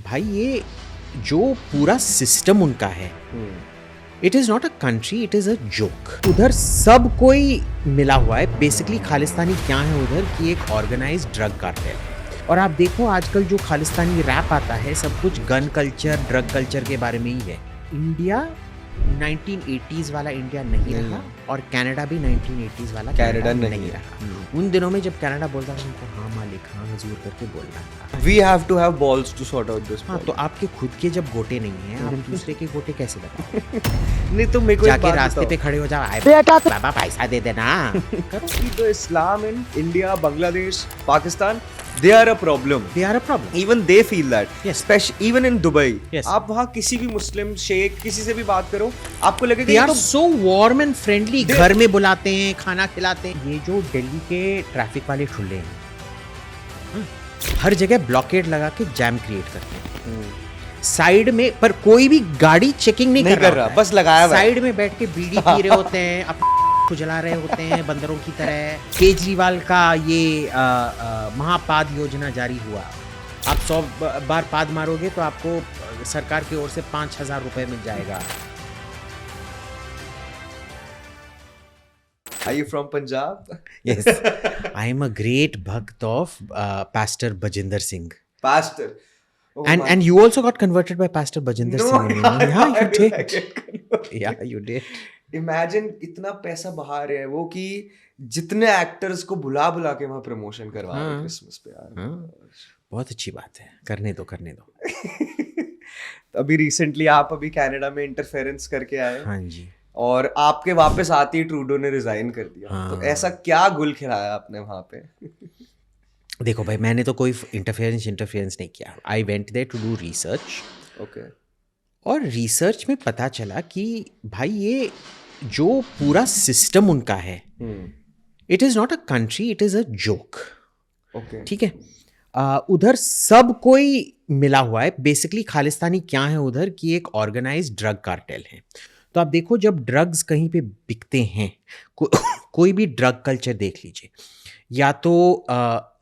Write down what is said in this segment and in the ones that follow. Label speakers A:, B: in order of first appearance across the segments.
A: भाई ये जो पूरा सिस्टम उनका है, it is not a country, it is a joke. उधर सब कोई मिला हुआ है। बेसिकली खालिस्तानी क्या है उधर की एक ऑर्गेनाइज्ड ड्रग कार्टेल है। और आप देखो आजकल जो खालिस्तानी रैप आता है सब कुछ गन कल्चर, ड्रग कल्चर के बारे में ही है। इंडिया 1980s वाला इंडिया नहीं रहा और कनाडा भी 1980s वाला कनाडा नहीं रहा। उन दिनों में जब कनाडा बोलता था उनको हाँ मालिक हाँ हजूर करके बोलना था।
B: We have to have balls to sort out this
A: हाँ, तो आपके खुद के जब गोटे नहीं हैं, आप दूसरे के गोटे कैसे लगाओ?
B: नहीं तो मेरे को एक
A: जाके
B: बात
A: रास्ते
B: बताओ।
A: पे खड़े हो जाओ, आए बेटा बाबा पैसा दे देना।
B: See, the Islam in India, Bangladesh, Pakistan, they are a problem.
A: They are a problem.
B: Even they feel that.
A: Yes.
B: Especially even in Dubai.
A: Yes.
B: आप वहाँ किसी भी मुस्लिम शेख किसी से भी बात करो, आपको लगेगा
A: They
B: ये
A: are
B: तो
A: so warm and friendly.
B: They-
A: घर में बुलाते हैं, खाना खिलाते हैं। ये जो दिल्ली के ट्रैफिक वाले ठुल्ले हैं, हर जगह ब्लॉकेड लगा के जैम क्रिएट करते हैं। साइड में पर कोई भी गाड़ी चेकिंग नहीं कर रहा,
B: बस लगाया हुआ है।
A: साइड में बैठ के बीड़ी पी रहे होते हैं, अपने जला रहे होते हैं बंदरों की तरह। केजरीवाल का ये महापाद योजना जारी हुआ। आप 100 बार पाद मारोगे तो आपको सरकार की ओर से 5,000 रुपए मिल जाएगा।
B: Are you from Punjab?
A: Yes, I am a great bhakt of Pastor Bajinder Singh.
B: Pastor. Oh my-
A: And you also got converted by Pastor Bajinder
B: No,
A: Singh.
B: yeah,
A: Yeah, you
B: I
A: did.
B: get converted.
A: Yeah, you did.
B: Imagine इतना पैसा बहा रहे हैं वो कि जितने actors को बुला बुला के वहाँ प्रमोशन करवा रहे हैं
A: हाँ।
B: क्रिसमस पे यार।
A: हाँ, बहुत अच्छी बात है। करने दो, करने दो।
B: अभी रिसेंटली आप अभी कनाडा में इंटरफेरेंस करके आए
A: हाँ जी।
B: और आपके वापस आते ही ट्रूडो ने रिजाइन कर दिया।
A: हाँ।
B: तो ऐसा क्या गुल खिलाया आपने वहां पे?
A: देखो भाई, मैंने तो कोई इंटरफेरेंस नहीं किया। I went there to do research.
B: Okay.
A: और रिसर्च में पता चला कि भाई ये जो पूरा सिस्टम उनका है, it is not a country, it is a joke.
B: Okay.
A: ठीक है। उधर सब कोई मिला हुआ है। बेसिकली खालिस्तानी क्या है उधर की एक ऑर्गेनाइज्ड ड्रग कार्टेल है। तो आप देखो जब ड्रग्स कहीं पे बिकते हैं, कोई भी ड्रग कल्चर देख लीजिए, या तो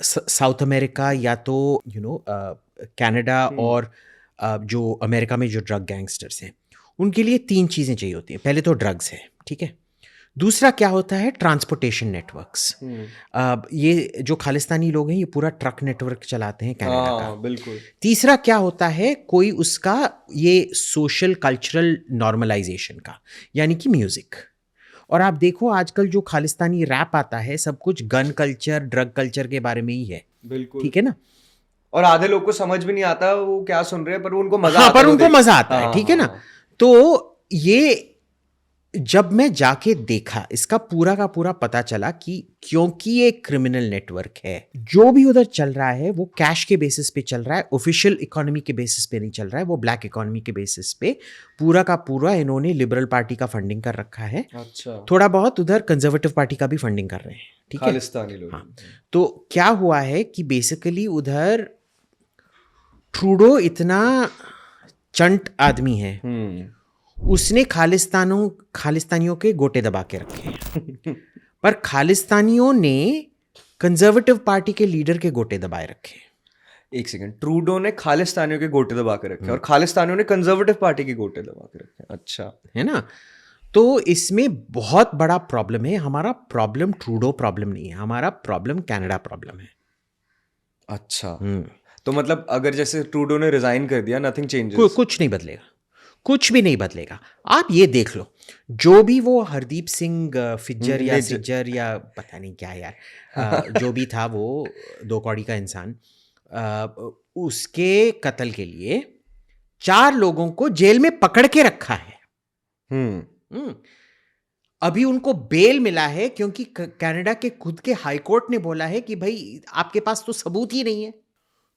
A: साउथ अमेरिका या तो कनाडा और जो अमेरिका में जो ड्रग गैंगस्टर्स हैं, उनके लिए 3 चीज़ें चाहिए होती हैं। पहले तो ड्रग्स है, ठीक है। दूसरा क्या होता है, ट्रांसपोर्टेशन नेटवर्क्स। ये जो खालिस्तानी लोग हैं ये पूरा ट्रक नेटवर्क चलाते हैं कनाडा का।
B: बिल्कुल।
A: तीसरा क्या होता है, कोई उसका ये सोशल कल्चरल नॉर्मलाइजेशन का, यानी कि म्यूजिक। और आप देखो आजकल जो खालिस्तानी रैप आता है सब कुछ गन कल्चर, ड्रग कल्चर के बारे में ही है।
B: बिल्कुल।
A: ठीक है ना।
B: और आधे लोग को समझ भी नहीं आता वो क्या सुन रहे हैं, पर उनको मजा
A: हाँ,
B: आता
A: पर
B: है।
A: उनको मजा आता है। ठीक है ना। तो ये जब मैं जाके देखा, इसका पूरा का पूरा पता चला कि क्योंकि ये क्रिमिनल नेटवर्क है, जो भी उधर चल रहा है वो कैश के बेसिस पे चल रहा है, ऑफिशियल इकोनॉमी के बेसिस पे नहीं चल रहा है, वो ब्लैक इकोनॉमी के बेसिस पे पूरा का पूरा इन्होंने लिबरल पार्टी का फंडिंग कर रखा है।
B: अच्छा।
A: थोड़ा बहुत उधर कंजर्वेटिव पार्टी का भी फंडिंग कर रहे हैं। ठीक है।
B: खालिस्तानी लोग।
A: हाँ। तो क्या हुआ है कि बेसिकली उधर ट्रूडो इतना चंट आदमी है, उसने खालिस्तानियों के गोटे दबा के रखे हैं। पर खालिस्तानियों ने कंजर्वेटिव पार्टी के लीडर के गोटे दबाए रखे हैं।
B: एक सेकंड, ट्रूडो ने खालिस्तानियों के गोटे दबा के रखे और खालिस्तानियों ने कंजर्वेटिव पार्टी के गोटे दबा के रखे। अच्छा।
A: है ना। तो इसमें बहुत बड़ा प्रॉब्लम है। हमारा प्रॉब्लम ट्रूडो प्रॉब्लम नहीं है, हमारा प्रॉब्लम कनाडा प्रॉब्लम है।
B: अच्छा। तो मतलब अगर जैसे ट्रूडो ने रिजाइन कर दिया, नथिंग चेंजेस।
A: कुछ नहीं बदलेगा, कुछ भी नहीं बदलेगा। आप ये देख लो, जो भी वो हरदीप सिंह फिज्जर या सिज्जर या पता नहीं क्या यार जो भी था वो 2 कौड़ी का इंसान, उसके कत्ल के लिए 4 लोगों को जेल में पकड़ के रखा है। अभी उनको बेल मिला है क्योंकि कनाडा के खुद के हाई कोर्ट ने बोला है कि भाई आपके पास तो सबूत ही नहीं है।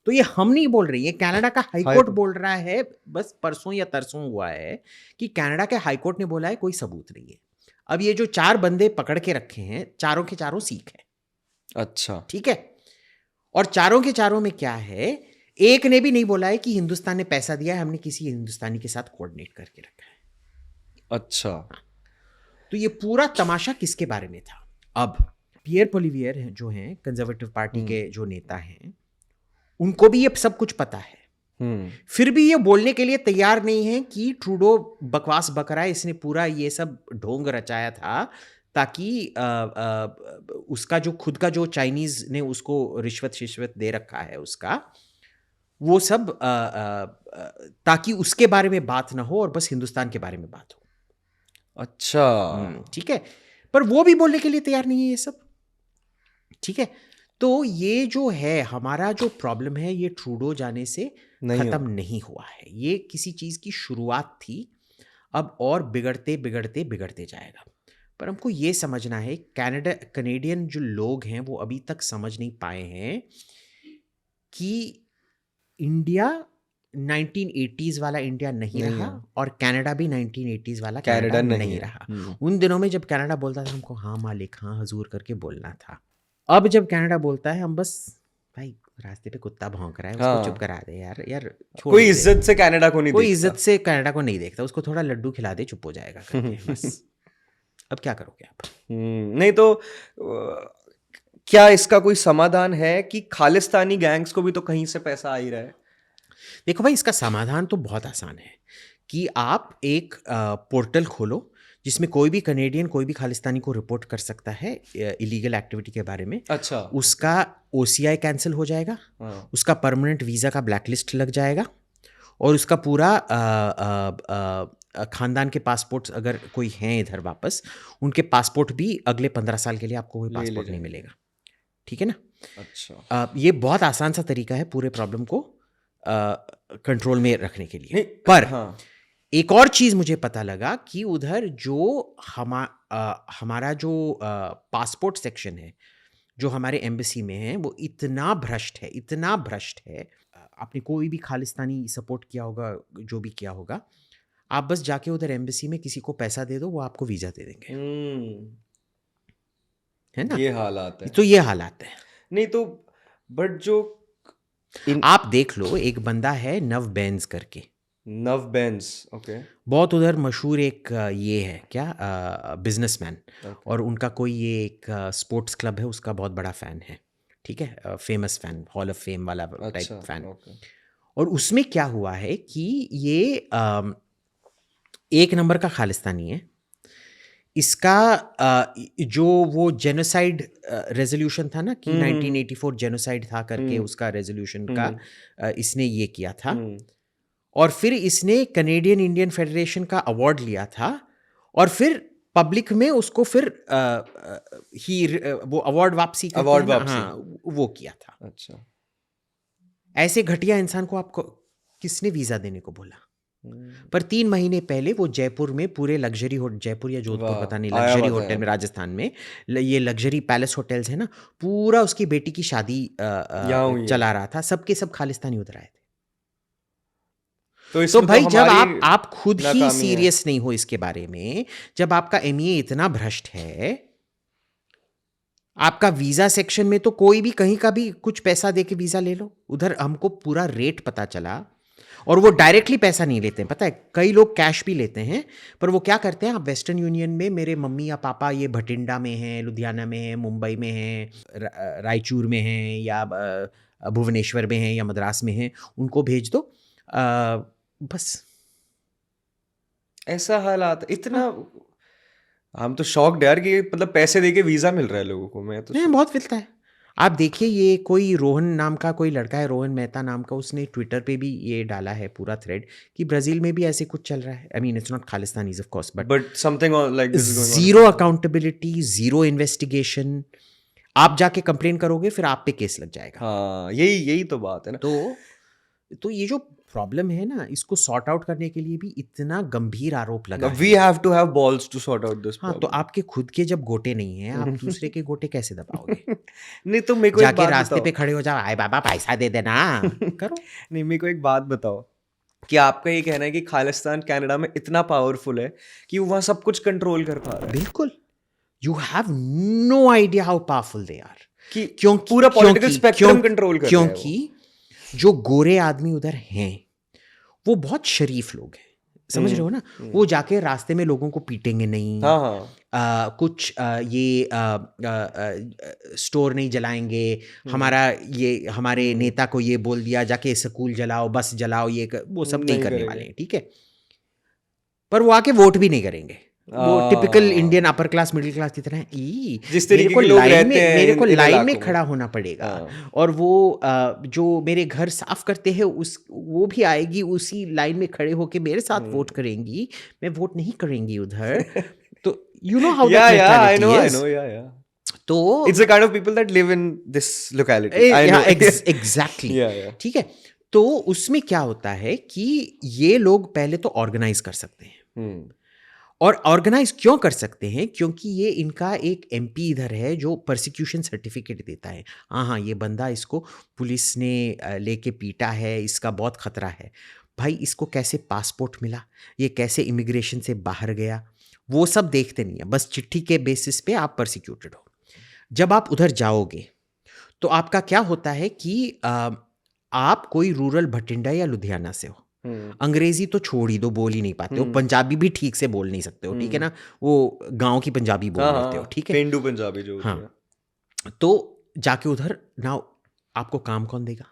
A: तो ये हम नहीं बोल रही है, कनाडा का हाई कोर्ट बोल रहा है। बस परसों या तरसों हुआ है कि कनाडा के हाई कोर्ट ने बोला है कोई सबूत नहीं है। अब ये जो 4 बंदे पकड़ के रखे हैं, चारों के चारों सिख हैं। अच्छा। ठीक है। और चारों के चारों में क्या है, एक ने भी नहीं बोला है कि हिंदुस्तान ने पैसा दिया है, हमने किसी हिंदुस्तानी के साथ कोऑर्डिनेट करके रखा है।
B: अच्छा।
A: तो ये पूरा तमाशा किसके बारे में था? अब पियर पोलिवियर जो हैं कंजर्वेटिव पार्टी के जो नेता हैं, उनको भी ये सब कुछ पता है। फिर भी ये बोलने के लिए तैयार नहीं है कि ट्रूडो बकवास बक रहा है, इसने पूरा ये सब ढोंग रचाया था ताकि उसका जो खुद का जो चाइनीज ने उसको रिश्वत दे रखा है उसका, वो सब ताकि उसके बारे में बात ना हो और बस हिंदुस्तान के बारे में बात हो।
B: अच्छा,
A: ठीक है, पर वो भी बोलने के लिए तैयार नहीं है ये सब। ठीक है, तो ये जो है हमारा जो प्रॉब्लम है, ये ट्रूडो जाने से खत्म नहीं हुआ है। ये किसी चीज की शुरुआत थी, अब और बिगड़ते बिगड़ते बिगड़ते जाएगा। पर हमको ये समझना है, कनेडियन जो लोग हैं वो अभी तक समझ नहीं पाए हैं कि इंडिया 1980s वाला इंडिया नहीं रहा और कनाडा भी 1980s वाला कनाडा नहीं रहा। उन दिनों में जब कनाडा बोलता था हमको हाँ मालिक हाँ हजूर करके बोलना था। अब जब कनाडा बोलता है हम बस भाई रास्ते पे कुत्ता भौंक रहा है उसको चुप करा दे यार,
B: कोई इज्जत से कनाडा को नहीं
A: कोई इज्जत से कनाडा को नहीं देखता, उसको थोड़ा लड्डू खिला दे चुप हो जाएगा करके बस। अब क्या करोगे आप?
B: नहीं तो क्या इसका कोई समाधान है कि खालिस्तानी गैंग्स को भी तो कहीं से पैसा आ ही रहा है?
A: देखो भाई, इसका समाधान तो बहुत आसान है कि आप एक पोर्टल खोलो जिसमें कोई भी कनेडियन कोई भी खालिस्तानी को रिपोर्ट कर सकता है इलीगल एक्टिविटी के बारे में।
B: अच्छा,
A: उसका OCI कैंसिल हो जाएगा, उसका परमानेंट वीज़ा का ब्लैकलिस्ट लग जाएगा और उसका पूरा खानदान के पासपोर्ट्स अगर कोई हैं इधर वापस, उनके पासपोर्ट भी अगले 15 साल के लिए आपको कोई पासपोर्ट नहीं मिलेगा। ठीक है ना?
B: अच्छा,
A: ये बहुत आसान सा तरीका है पूरे प्रॉब्लम को कंट्रोल में रखने के लिए। पर एक और चीज मुझे पता लगा कि उधर जो हमारा जो पासपोर्ट सेक्शन है जो हमारे एम्बेसी में है वो इतना भ्रष्ट है। आपने कोई भी खालिस्तानी सपोर्ट किया होगा, जो भी किया होगा, आप बस जाके उधर एम्बेसी में किसी को पैसा दे दो, वो आपको वीजा दे देंगे। है ना?
B: ये हालात है।
A: तो ये हालात है।
B: नहीं तो बट जो
A: आप देख लो, एक बंदा है नव बेंज करके,
B: नव बेंज, ओके,
A: बहुत उधर मशहूर एक ये है क्या बिजनेसमैन, और उनका कोई ये एक स्पोर्ट्स क्लब है, उसका बहुत बड़ा फैन है। ठीक है, famous fan, hall of fame वाला टाइप फैन। और उसमें क्या हुआ है कि ये एक नंबर का खालिस्तानी है। इसका जो वो जेनोसाइड रेजोल्यूशन था ना कि 1984 जेनोसाइड था करके, उसका रेजोल्यूशन का इसने ये किया था और फिर इसने कनेडियन इंडियन फेडरेशन का अवार्ड लिया था और फिर पब्लिक में उसको फिर वो अवार्ड वापसी वो किया था।
B: अच्छा,
A: ऐसे घटिया इंसान को आपको किसने वीजा देने को बोला? पर 3 महीने पहले वो जयपुर में पूरे लग्जरी जयपुर या जोधपुर पता नहीं, लग्जरी होटल में, राजस्थान में ये लग्जरी पैलेस होटल्स है ना, पूरा उसकी बेटी की शादी चला रहा था। सबके सब खालिस्तानी उधर आए थे। तो भाई जब आप खुद ही सीरियस नहीं हो इसके बारे में, जब आपका MA इतना भ्रष्ट है, आपका वीजा सेक्शन में तो कोई भी कहीं का भी कुछ पैसा दे के वीजा ले लो। उधर हमको पूरा रेट पता चला और वो डायरेक्टली पैसा नहीं लेते हैं, पता है, कई लोग कैश भी लेते हैं। पर वो क्या करते हैं, आप वेस्टर्न यूनियन में, मेरे मम्मी या पापा ये भटिंडा में हैं, लुधियाना में हैं, मुंबई में हैं, रायचूर में हैं, या भुवनेश्वर में हैं, या मद्रास में हैं, उनको भेज दो, बस
B: ऐसा हालात। इतना हम तो शॉक्ड यार कि मतलब पैसे देके वीजा मिल रहा है लोगों को। मैं तो
A: नहीं, बहुत मिलता है। आप देखिए, ये कोई रोहन नाम का कोई लड़का है, रोहन मेहता नाम का, उसने ट्विटर पे भी ये डाला है पूरा थ्रेड कि ब्राजील में भी ऐसे कुछ चल रहा है। I mean it's not Khalistanis of course, but
B: something like this is going on.
A: Zero accountability, zero investigation. आप जाके कंप्लेन करोगे फिर आप पे केस लग जाएगा।
B: हाँ, यही तो बात है ना।
A: तो ये जो प्रॉब्लम है ना, इसको सॉर्ट आउट करने के लिए भी इतना गंभीर आरोप लगा
B: we have to have balls to sort out this.
A: हाँ, तो आपके खुद के जब गोटे नहीं है, आप दूसरे के गोटे कैसे दबाओगे?
B: नहीं तो मेरे को
A: जाके रास्ते पे खड़े हो जाओ, आए बाबा पैसा दे देना, करो।
B: नहीं, मेरे को एक बात बताओ कि आपका ये कहना है कि खालिस्तान कनाडा में इतना पावरफुल है कि वो वहाँ सब कुछ कंट्रोल कर पा रहा है?
A: बिल्कुल, you have no idea how powerful they are.
B: कि क्योंकि पूरा पॉलिटिकल स्पेक्ट्रम कंट्रोल कर रहे हैं।
A: क्योंकि जो गोरे आदमी उधर हैं वो बहुत शरीफ लोग हैं, समझ रहे हो ना? वो जाके रास्ते में लोगों को पीटेंगे नहीं,
B: हाँ हाँ
A: कुछ स्टोर नहीं जलाएंगे, हमारे नेता को ये बोल दिया जाके स्कूल जलाओ, बस जलाओ, वो सब नहीं
B: नहीं
A: करने
B: करेंगे।
A: वाले हैं, ठीक है? पर वो आके वोट भी नहीं करेंगे। वो typical Indian upper class middle class की तरह है।
B: जिस तरीके के लोग रहते हैं
A: मेरे को
B: इन
A: लाइन
B: इलाकों
A: में
B: में।
A: खड़ा होना पड़ेगा,
B: हाँ।
A: और वो जो मेरे घर साफ करते हैं वो भी आएगी उसी लाइन में खड़े होके मेरे साथ वोट करेंगी, मैं वोट नहीं करेंगी उधर। तो you know how that mentality is.
B: yeah.
A: तो
B: It's the kind of people that live in this locality. I know.
A: Exactly,
B: Yeah.
A: ठीक है? तो उसमें क्या होता है कि ये लोग पहले तो ऑर्गेनाइज कर सकते हैं,
B: हम्म
A: और ऑर्गेनाइज क्यों कर सकते हैं? क्योंकि ये इनका एक एमपी इधर है जो परसिक्यूशन सर्टिफिकेट देता है। हाँ, ये बंदा, इसको पुलिस ने लेके पीटा है, इसका बहुत खतरा है। भाई, इसको कैसे पासपोर्ट मिला, ये कैसे इमिग्रेशन से बाहर गया, वो सब देखते नहीं है। बस चिट्ठी के बेसिस पे आप परसिक्यूटेड हो। जब आप उधर जाओगे तो आपका क्या होता है कि आप कोई रूरल भटिंडा या लुधियाना से हो, अंग्रेजी तो छोड़ ही दो, बोल ही नहीं पाते हो, पंजाबी भी ठीक से बोल नहीं सकते हो, ठीक है ना? वो गांव की पंजाबी बोल लेते हो, ठीक है?
B: पेंडू पंजाबी जो होती
A: हाँ।
B: है।
A: तो जाके उधर ना, आपको काम कौन देगा?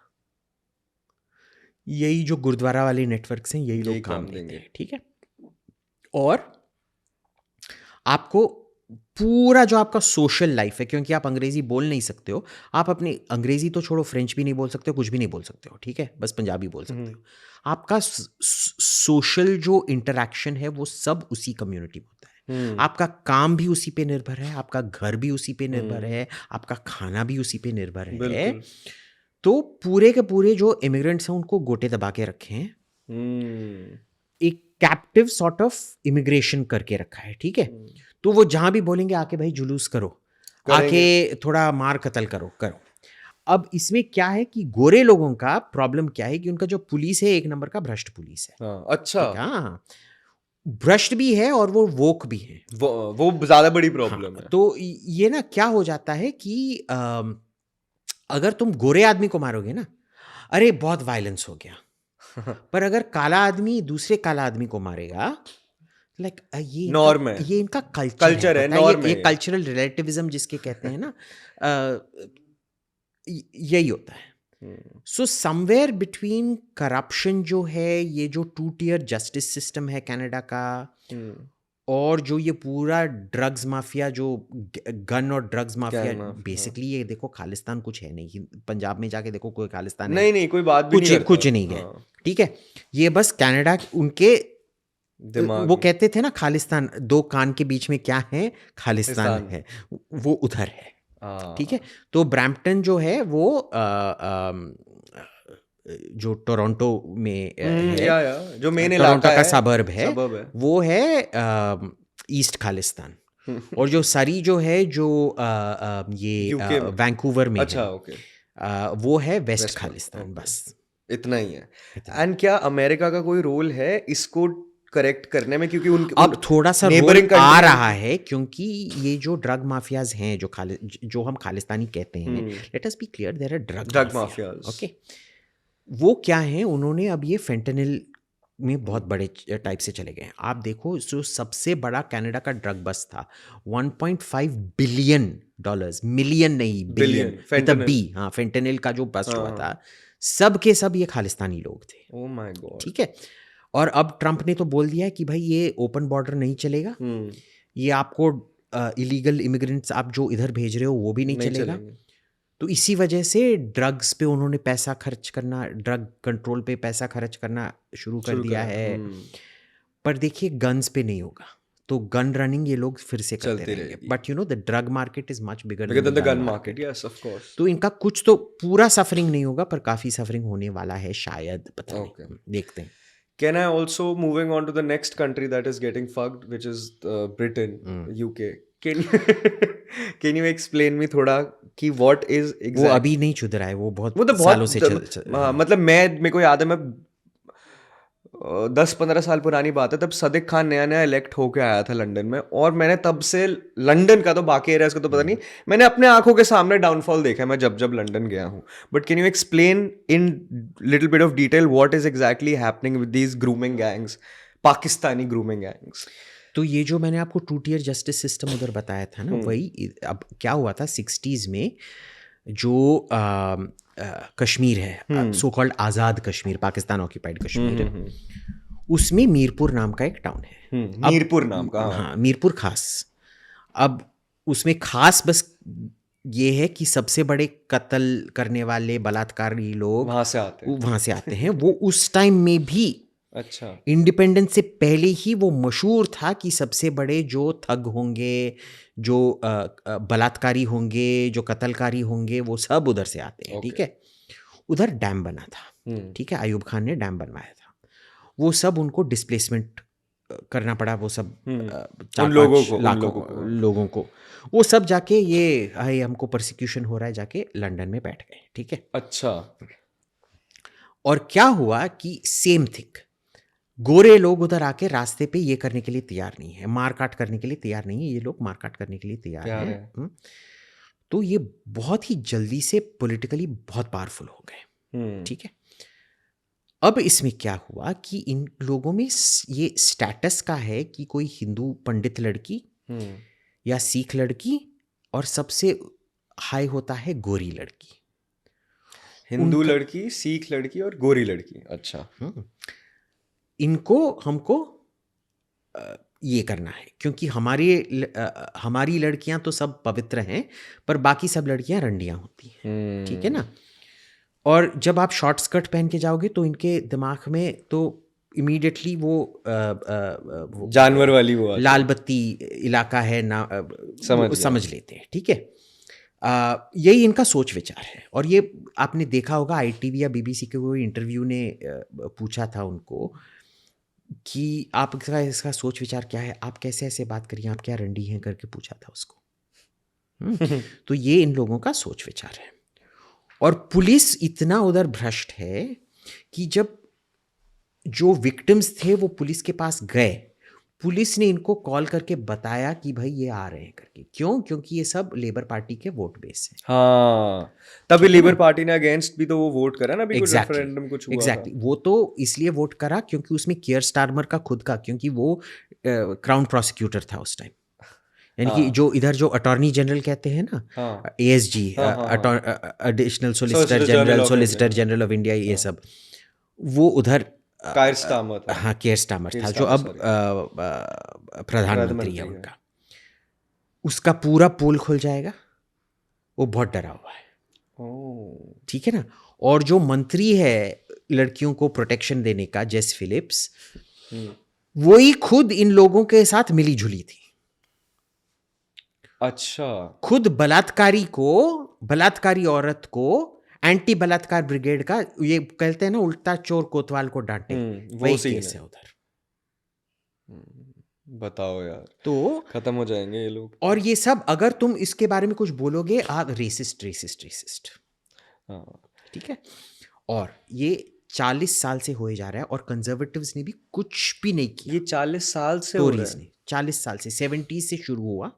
A: यही जो गुरुद्वारा वाले नेटवर्क्स हैं, यही लोग काम देते हैं, ठीक है? और आपको पूरा जो आपका सोशल लाइफ है, क्योंकि आप अंग्रेजी बोल नहीं सकते हो, आप अपनी अंग्रेजी तो छोड़ो, फ्रेंच भी नहीं बोल सकते हो, कुछ भी नहीं बोल सकते हो, ठीक है? बस पंजाबी बोल सकते हो। आपका सोशल जो इंटरेक्शन है वो सब उसी कम्युनिटी में होता है। आपका काम भी उसी पे निर्भर है, आपका घर भी उसी पे निर्भर है, आपका खाना भी उसी पे निर्भर है।
B: बिल्कुल।
A: तो पूरे के पूरे जो इमिग्रेंट्स हैं उनको गोटे दबा के रखे हैं, एक कैप्टिव सॉर्ट ऑफ इमिग्रेशन करके रखा है, ठीक है? तो वो जहां भी बोलेंगे आके भाई जुलूस करो, आके थोड़ा मार कत्ल करो। अब इसमें क्या है कि गोरे लोगों का प्रॉब्लम क्या है कि उनका जो पुलिस है, एक नंबर का भ्रष्ट पुलिस है।
B: अच्छा।
A: हाँ, भ्रष्ट भी है और वो वोक भी है।
B: वो ज्यादा बड़ी प्रॉब्लम है।
A: तो ये ना क्या हो जाता है कि अगर तुम गोरे आदमी को मारोगे ना, अरे बहुत वायलेंस हो गया। पर अगर काला आदमी दूसरे काला आदमी को मारेगा, लाइक ये
B: नॉर्म है,
A: ये इनका
B: कल्चर है, नॉर्म
A: ये
B: है।
A: कल्चरल रिलेटिविज्म जिसके कहते हैं ना, यही होता है। सो समवेयर बिटवीन करप्शन जो है, ये जो 2 tier जस्टिस सिस्टम है कनाडा का, और जो ये पूरा ड्रग्स माफिया, जो गन और ड्रग्स माफिया, बेसिकली ये देखो, खालिस्तान कुछ है नहीं। पंजाब में जाके देखो, कोई खालिस्तान है?
B: नहीं, कोई बात भी नहीं करता।
A: कुछ नहीं है, ठीक है? ये बस कनाडा उनके
B: दिमाग,
A: वो कहते थे ना, खालिस्तान दो कान के बीच में क्या है, खालिस्तान है, वो उधर है, ठीक है? तो ब्रैम्पटन जो है वो जो टोरंटो में है,
B: जो मेन
A: टोरंटो
B: इलाका
A: का
B: है,
A: सबर्ब है, वो है ईस्ट खालिस्तान। और जो सरी जो है, जो ये वैंकूवर में
B: अच्छा,
A: है,
B: ओके,
A: वो है वेस्ट खालिस्तान। बस
B: इतना ही है। एंड क्या अमेरिका का कोई रोल है इसको करेक्ट करने में? क्योंकि उनके
A: अब थोड़ा सा रोल आ रहा है, क्योंकि ये जो ड्रग माफियाज हैं, जो हम खालिस्तानी कहते हैं, let us be clear, there are drug mafias, okay? वो क्या है, उन्होंने अब ये फेंटेनिल में बहुत बड़े टाइप से चले गए। आप देखो, जो सबसे बड़ा कनाडा का ड्रग बस्ट था, $1.5 बिलियन, मिलियन नहीं, बिलियन विद अ बी। हाँ, फेंटेनिल का जो बस्ट हुआ था, सब के सब ये खालिस्तानी लोग थे।
B: ओह माय गॉड,
A: ठीक है? और अब ट्रंप ने तो बोल दिया है कि भाई ये ओपन बॉर्डर नहीं चलेगा, ये आपको इलीगल इमिग्रेंट्स आप जो इधर भेज रहे हो वो भी नहीं चलेगा। तो इसी वजह से ड्रग्स पे उन्होंने पैसा खर्च करना, ड्रग कंट्रोल पे पैसा खर्च करना शुरू कर दिया है। पर देखिए, गन्स पे नहीं होगा, तो गन रनिंग ये लोग फिर से करते रहेंगे। But you know, the drug market is much bigger than the gun market.
B: Yes, of course.
A: तो इनका कुछ तो पूरा सफरिंग नहीं होगा, पर काफी सफरिंग होने वाला है शायद, पता नहीं, देखते हैं।
B: Can I also, moving on to the next country that is getting fucked, which is Britain, UK. Can you explain me थोड़ा कि what is exactly?
A: वो अभी नहीं चुद रहा है, वो बहुत सालों से
B: मतलब मेरे को याद है, मैं 10-15 साल पुरानी बात है, तब सदिक खान नया इलेक्ट होके आया था लंदन में, और मैंने तब से लंदन का, तो बाकी एरियाज का तो पता नहीं, मैंने अपने आंखों के सामने डाउनफॉल देखा है मैं जब लंदन गया हूँ। But can you explain in little bit of detail what is exactly happening with these grooming gangs? Pakistani grooming gangs.
A: तो ये जो मैंने आपको टू टियर जस्टिस सिस्टम उधर बताया था ना, वही अब क्या हुआ था 60s में, जो कश्मीर है, so called Azad Kashmir, Pakistan occupied Kashmir है, उसमें मीरपुर नाम का एक टाउन है।
B: मीरपुर नाम का,
A: हाँ, मीरपुर खास। अब उसमें खास बस ये है कि सबसे बड़े कत्ल करने वाले बलात्कारी लोग
B: वहां से आते हैं।
A: वहाँ से आते हैं। वो उस टाइम में भी,
B: अच्छा,
A: इंडिपेंडेंस से पहले ही वो मशहूर था कि सबसे बड़े जो थग होंगे, जो बलात्कारी होंगे, जो कत्लकारी होंगे, वो सब उधर से आते हैं। ठीक है, उधर डैम बना था। ठीक है, अयूब खान ने डैम बनवाया था। वो सब उनको डिस्प्लेसमेंट करना पड़ा, वो सब
B: उन लोगों
A: को वो सब जाके ये हाय हमको परसिक्यूशन हो रहा है, जाके लंदन में बैठ गए। ठीक है,
B: अच्छा।
A: और क्या हुआ कि सेम थिंग, गोरे लोग उधर आके रास्ते पे ये करने के लिए तैयार नहीं है, मारकाट करने के लिए तैयार नहीं है। ये लोग मारकाट करने के लिए तैयार हैं। तो ये बहुत ही जल्दी से पॉलिटिकली बहुत पावरफुल हो गए। ठीक है, अब इसमें क्या हुआ कि इन लोगों में ये स्टेटस का है कि कोई हिंदू पंडित लड़की या सिख लड़की, और सबसे हाई होता है गोरी लड़की।
B: हिंदू लड़की, सिख लड़की और गोरी लड़की। अच्छा,
A: इनको हमको ये करना है, क्योंकि हमारी लड़कियां तो सब पवित्र हैं, पर बाकी सब लड़कियां रंडियां होती हैं। ठीक है ना। और जब आप शॉर्ट स्कर्ट पहन के जाओगे तो इनके दिमाग में तो इमीडिएटली वो
B: जानवर वाली वो
A: लाल बत्ती इलाका है ना, समझ लेते हैं। ठीक है, यही इनका सोच विचार है। और ये आपने देखा होगा, ITV या BBC के कोई इंटरव्यू ने पूछा था उनको कि आपका इसका सोच विचार क्या है, आप कैसे ऐसे बात करिए, आप क्या रंडी हैं करके पूछा था उसको। तो ये इन लोगों का सोच विचार है। और पुलिस इतना उधर भ्रष्ट है कि जब जो विक्टिम्स थे वो पुलिस के पास गए, पुलिस ने इनको कॉल करके बताया कि भाई ये आ रहे हैं करके। क्यों? क्योंकि ये सब लेबर पार्टी के वोट बेस है।
B: हाँ, तभी लेबर पार्टी ने अगेंस्ट भी तो वो वोट करा ना, अभी कुछ
A: Exactly,
B: रेफरेंडम कुछ हुआ
A: exactly.
B: था।
A: वो तो इसलिए वोट करा क्योंकि उसमें कियर स्टारमर का खुद का, क्योंकि वो क्राउन प्रोसिक्यूटर था उस टाइम, यानी कि जो इधर जो अटॉर्नी जनरल कहते हैं ना, ASG, additional solicitor general of India, ये सब, वो उधर
B: कायर स्टार्मर था।
A: हाँ, कियर स्टार्मर था, जो अब प्रधानमंत्री है उनका। उसका पूरा पोल खुल जाएगा, वो बहुत डरा हुआ है। ठीक है ना। और जो मंत्री है लड़कियों को प्रोटेक्शन देने का, जेस फिलिप्स, वही खुद इन लोगों के साथ मिली जुली थी।
B: अच्छा,
A: खुद बलात्कारी औरत को एंटी बलात्कार ब्रिगेड का, ये कहते हैं ना उल्टा चोर कोतवाल को डांटे, वही केस है उधर।
B: बताओ यार,
A: तो
B: खत्म हो जाएंगे ये लोग।
A: और ये सब अगर तुम इसके बारे में कुछ बोलोगे, आप रेसिस्ट। ठीक है। और ये 40 साल से होए जा रहा है, और कंजर्वेटिव्स ने भी कुछ भी नहीं किया।
B: ये 40 साल से हो रहा है।
A: 40 साल से, 70s से शुरू हुआ,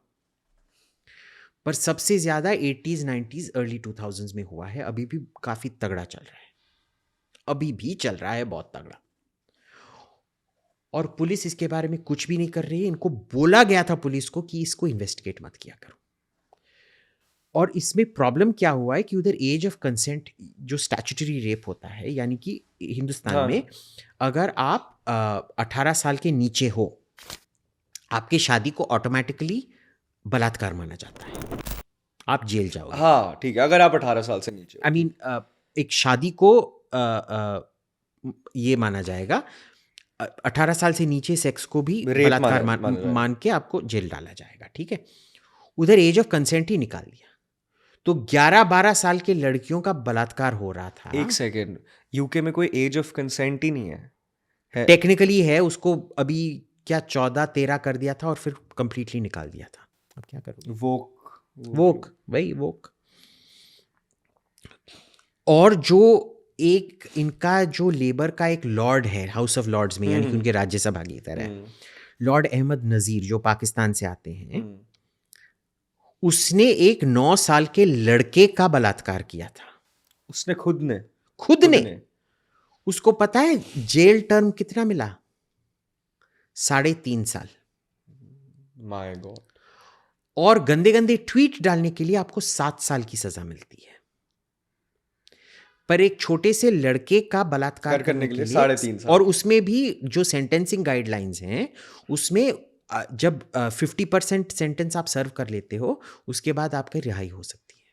A: पर सबसे ज्यादा 80s 90s अर्ली 2000s में हुआ है। अभी भी काफी तगड़ा चल रहा है, अभी भी चल रहा है बहुत तगड़ा। और पुलिस इसके बारे में कुछ भी नहीं कर रही है। इनको बोला गया था पुलिस को कि इसको इन्वेस्टिगेट मत किया करो। और इसमें प्रॉब्लम क्या हुआ है कि उधर एज ऑफ कंसेंट, जो स्टैट्यूटरी रेप होता है, यानी कि हिंदुस्तान में अगर आप 18 साल के नीचे हो, आपकी शादी को ऑटोमेटिकली बलात्कार माना जाता है, आप जेल जाओगे।
B: हाँ ठीक है, अगर आप 18 साल से नीचे,
A: आई मीन एक शादी को ये माना जाएगा, 18 साल से नीचे सेक्स को भी बलात्कार मान के आपको जेल डाला जाएगा। ठीक है, उधर एज ऑफ कंसेंट ही निकाल दिया। तो 11-12 साल के लड़कियों का बलात्कार हो रहा था।
B: एक सेकेंड, यूके में कोई एज ऑफ कंसेंट ही नहीं है।
A: टेक्निकली है, उसको अभी क्या 14-13 कर दिया था और फिर कंप्लीटली निकाल दिया था। अब क्या करोगे? वोक। और जो एक इनका जो लेबर का एक लॉर्ड है हाउस ऑफ लॉर्ड्स में, यानी कि उनके राज्यसभा की तरह है, लॉर्ड अहमद नजीर, जो पाकिस्तान से आते हैं, उसने एक 9 साल के लड़के का बलात्कार किया था।
B: उसने खुद ने
A: उसको पता है जेल टर्म कितना मिला? 3.5 साल।
B: My God.
A: और गंदे गंदे ट्वीट डालने के लिए आपको 7 साल की सजा मिलती है। पर एक छोटे से लड़के का बलात्कार करने के लिए
B: 3.5 साल।
A: और उसमें भी जो सेंटेंसिंग गाइडलाइंस हैं उसमें जब 50% सेंटेंस आप सर्व कर लेते हो उसके बाद आपकी रिहाई हो सकती है,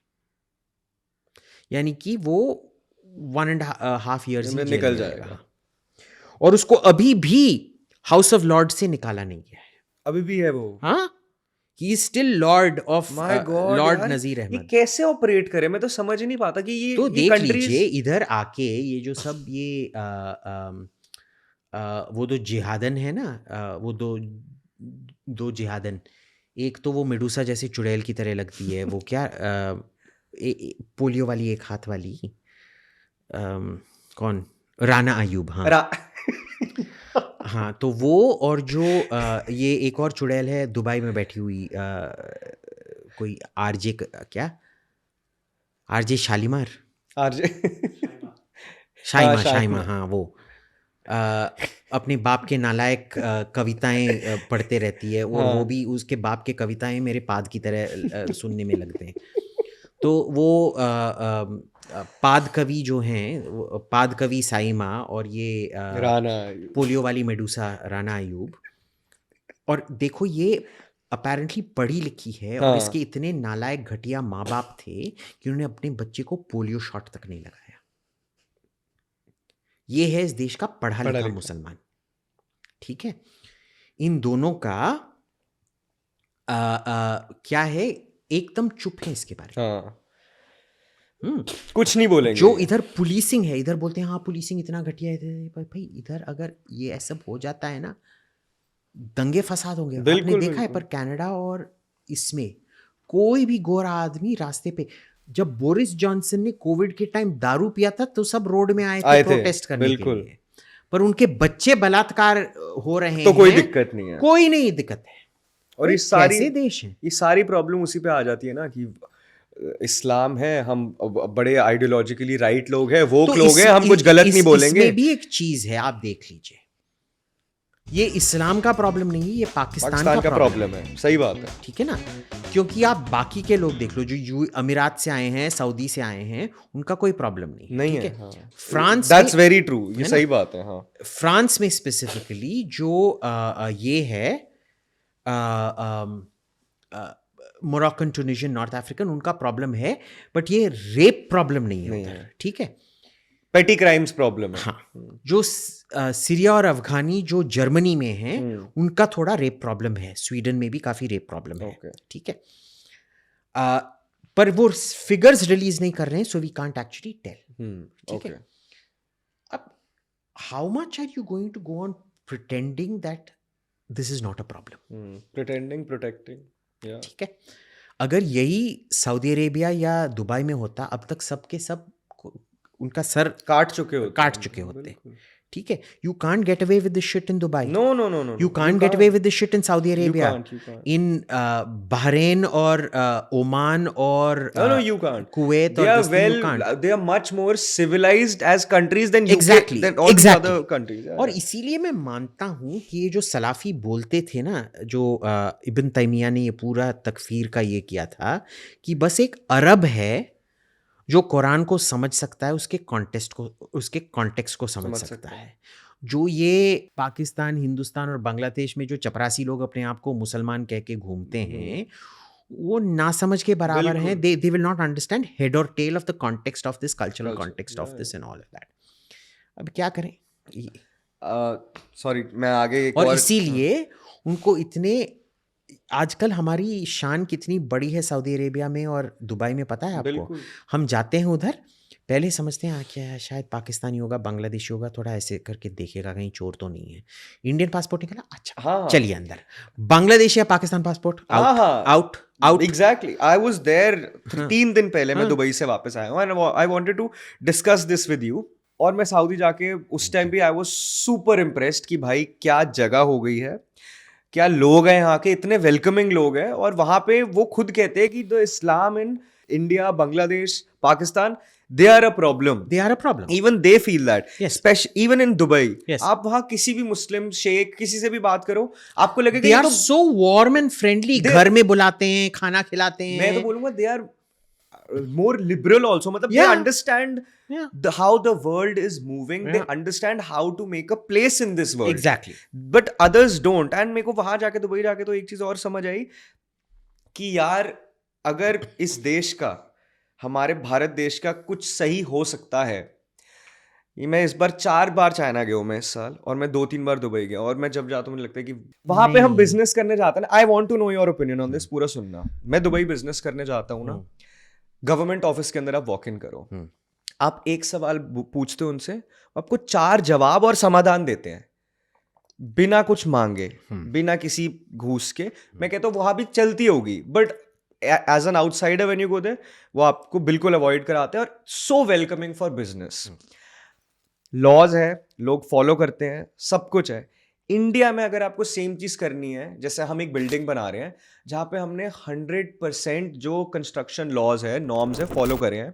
A: यानी कि वो 1.5 years
B: में
A: ही जेल
B: निकल
A: में
B: जाएगा।
A: रहेगा। और उसको अभी भी हाउस ऑफ लॉर्ड से निकाला नहीं गया है।
B: अभी भी है वो।
A: हाँ, he is still Lord of
B: my God
A: Lord
B: यार,
A: नजीर
B: ये
A: अहमद।
B: कैसे ऑपरेट करे, मैं तो समझ ही नहीं पाता कि
A: तो
B: ये
A: देख
B: कंट्रीज।
A: लीजिए इधर आके ये जो सब ये वो दो जिहादन है ना, वो दो जिहादन, एक तो वो मेडूसा जैसी चुड़ैल की तरह लगती है, वो क्या पोलियो वाली एक हाथ वाली, कौन, राना आयूब। हाँ हाँ, तो वो और जो ये एक और चुड़ैल है दुबई में बैठी हुई, कोई आरजे, क्या आरजे शालीमार,
B: आरजे
A: शाइमा
B: शाइमा।
A: शाइमा, हाँ वो अपने बाप के नालायक कविताएं पढ़ते रहती है, और वो भी उसके बाप के कविताएं मेरे पाद की तरह सुनने में लगते हैं। तो वो पाद कवि जो हैं, पाद कवि साइमा और ये
B: राना
A: पोलियो वाली मेडूसा राना आयूब। और देखो ये अपेरेंटली पढ़ी लिखी है और इसके इतने नालायक घटिया माँ बाप थे कि उन्होंने अपने बच्चे को पोलियो शॉट तक नहीं लगाया। ये है इस देश का पढ़ा लिखा मुसलमान। ठीक है, इन दोनों का क्या है, एकदम चुप है इसके बारे में।
B: कुछ नहीं बोलेंगे।
A: जो इधर पुलिसिंग है, इधर बोलते हैं हाँ पुलिसिंग इतना घटिया है, भाई इधर अगर ये ऐसा हो जाता है ना, दंगे फसाद होंगे। आपने देखा है, पर कनाडा और इसमें कोई भी गोरा आदमी रास्ते पे, जब बोरिस जॉनसन ने कोविड के टाइम दारू पिया था तो सब रोड में आए थे प्रोटेस्ट करने के लिए, पर उनके बच्चे बलात्कार हो रहे हैं
B: तो कोई दिक्कत नहीं है,
A: कोई नहीं दिक्कत है।
B: और ये सारी
A: देश है,
B: ये सारी प्रॉब्लम उसी पे आ जाती है ना कि इस्लाम है, हम बड़े आइडियोलॉजिकली राइट लोग हैं, वो लोग हैं, हम कुछ गलत नहीं बोलेंगे।
A: इसमें भी एक चीज है, आप देख लीजिए, ये इस्लाम का प्रॉब्लम नहीं है, ये पाकिस्तान का प्रॉब्लम है।
B: सही बात है,
A: ठीक है ना, क्योंकि आप बाकी के लोग देख लो जो अमीरात से आए हैं, सऊदी से आए हैं, उनका कोई प्रॉब्लम नहीं है। हाँ। फ्रांस,
B: दैट्स वेरी ट्रू, ये सही बात है। हाँ,
A: फ्रांस में स्पेसिफिकली जो ये है मोरक्कन, ट्यूनिशियन, नॉर्थ अफ्रीकन, उनका प्रॉब्लम है, बट ये रेप प्रॉब्लम नहीं है उधर। ठीक है,
B: पेटी क्राइम्स प्रॉब्लम है।
A: हाँ, जो सीरिया और अफगानी जो जर्मनी में हैं, उनका थोड़ा रेप प्रॉब्लम है, स्वीडन में भी काफी रेप प्रॉब्लम है। ठीक है, पर वो फिगर्स रिलीज नहीं कर रहे हैं, so we can't actually tell. ठीक है, अब how much are you going to go on pretending that this is not a problem,
B: pretending, protecting.
A: ठीक है, अगर यही सऊदी अरेबिया या दुबई में होता, अब तक सबके सब उनका सर काट चुके होते। ठीक है, you can't get away with this shit in Dubai,
B: no,
A: you can't get away with this shit in Saudi Arabia, in Bahrain और ओमान और कुवैत और
B: they are much more civilised as countries than
A: exactly
B: other countries.
A: और इसीलिए मैं मानता हूं कि ये जो सलाफी बोलते थे ना, जो इब्न तैमिया ने ये पूरा तकफीर का ये किया था कि बस एक अरब है जो कुरान को समझ सकता है, उसके कॉन्टेक्स्ट को समझ सकता है। जो ये पाकिस्तान, हिंदुस्तान और बांग्लादेश में जो चपरासी लोग अपने आप को मुसलमान कह के घूमते हैं, वो ना समझ के बराबर हैं। They will not understand head और tail of the context of this, cultural context of this and all of that. अब क्या करें,
B: सॉरी मैं आगे
A: और इसीलिए उनको इतने, आजकल हमारी शान कितनी बड़ी है सऊदी अरेबिया में और दुबई में, पता है आपको? हम जाते हैं उधर, पहले समझते हैं क्या है, शायद पाकिस्तानी होगा, बांग्लादेशी होगा, थोड़ा ऐसे करके देखेगा कहीं चोर तो नहीं है, इंडियन पासपोर्ट निकला, अच्छा हाँ, चलिए अंदर, बांग्लादेश या Pakistan passport, out.
B: Exactly, I was there 3 दिन पहले, मैं दुबई से वापस आया हूँ, and I wanted to discuss this with you. और मैं सऊदी जाके उस टाइम भी आई वाज सुपर इम्प्रेस्ड कि भाई क्या जगह हो गई है, क्या लोग हैं यहाँ के, इतने वेलकमिंग लोग हैं। और वहाँ पे वो खुद कहते हैं कि the Islam in India, Bangladesh, Pakistan they are a problem.
A: They are a problem.
B: Even they feel that.
A: Yes.
B: Especially even in Dubai.
A: Yes.
B: आप वहाँ किसी भी मुस्लिम शेख किसी से भी बात करो, आपको लगेगा
A: They
B: ये
A: are
B: तो
A: so warm and friendly. घर में बुलाते हैं, खाना खिलाते हैं.
B: मैं तो बोलूंगा they are more liberal also. मतलब they
A: Yeah.
B: understand
A: Yeah.
B: how the world is moving. They
A: Yeah.
B: understand how to make a place in this world.
A: Exactly.
B: But others don't. And मेरे को वहां जाके दुबई जाके तो एक चीज और समझ आई कि यार अगर इस देश का, हमारे भारत देश का कुछ सही हो सकता है. ये मैं इस बार 4 बार चाइना गया हूँ मैं इस साल, और मैं 2-3 बार दुबई गया, और मैं जब जाता हूँ मुझे लगता है कि वहां पे हम
A: नहीं.
B: बिजनेस करने जाते हैं ना. I want to know your opinion on this. पूरा सुनना. मैं दुबई बिजनेस करने जाता हूँ ना, गवर्नमेंट ऑफिस के अंदर आप वॉक इन करो, आप एक सवाल पूछते हो उनसे, आपको 4 जवाब और समाधान देते हैं बिना कुछ मांगे, बिना किसी घूस के. मैं कहता हूँ वहां भी चलती होगी, but as an outsider when you go there, वो आपको बिल्कुल अवॉइड कराते हैं, और so welcoming for business. Laws है, लोग फॉलो करते हैं, सब कुछ है. इंडिया में अगर आपको सेम चीज करनी है, जैसे हम एक बिल्डिंग बना रहे हैं जहां पे हमने 100% जो कंस्ट्रक्शन लॉज है, नॉर्म्स है, फॉलो करे हैं.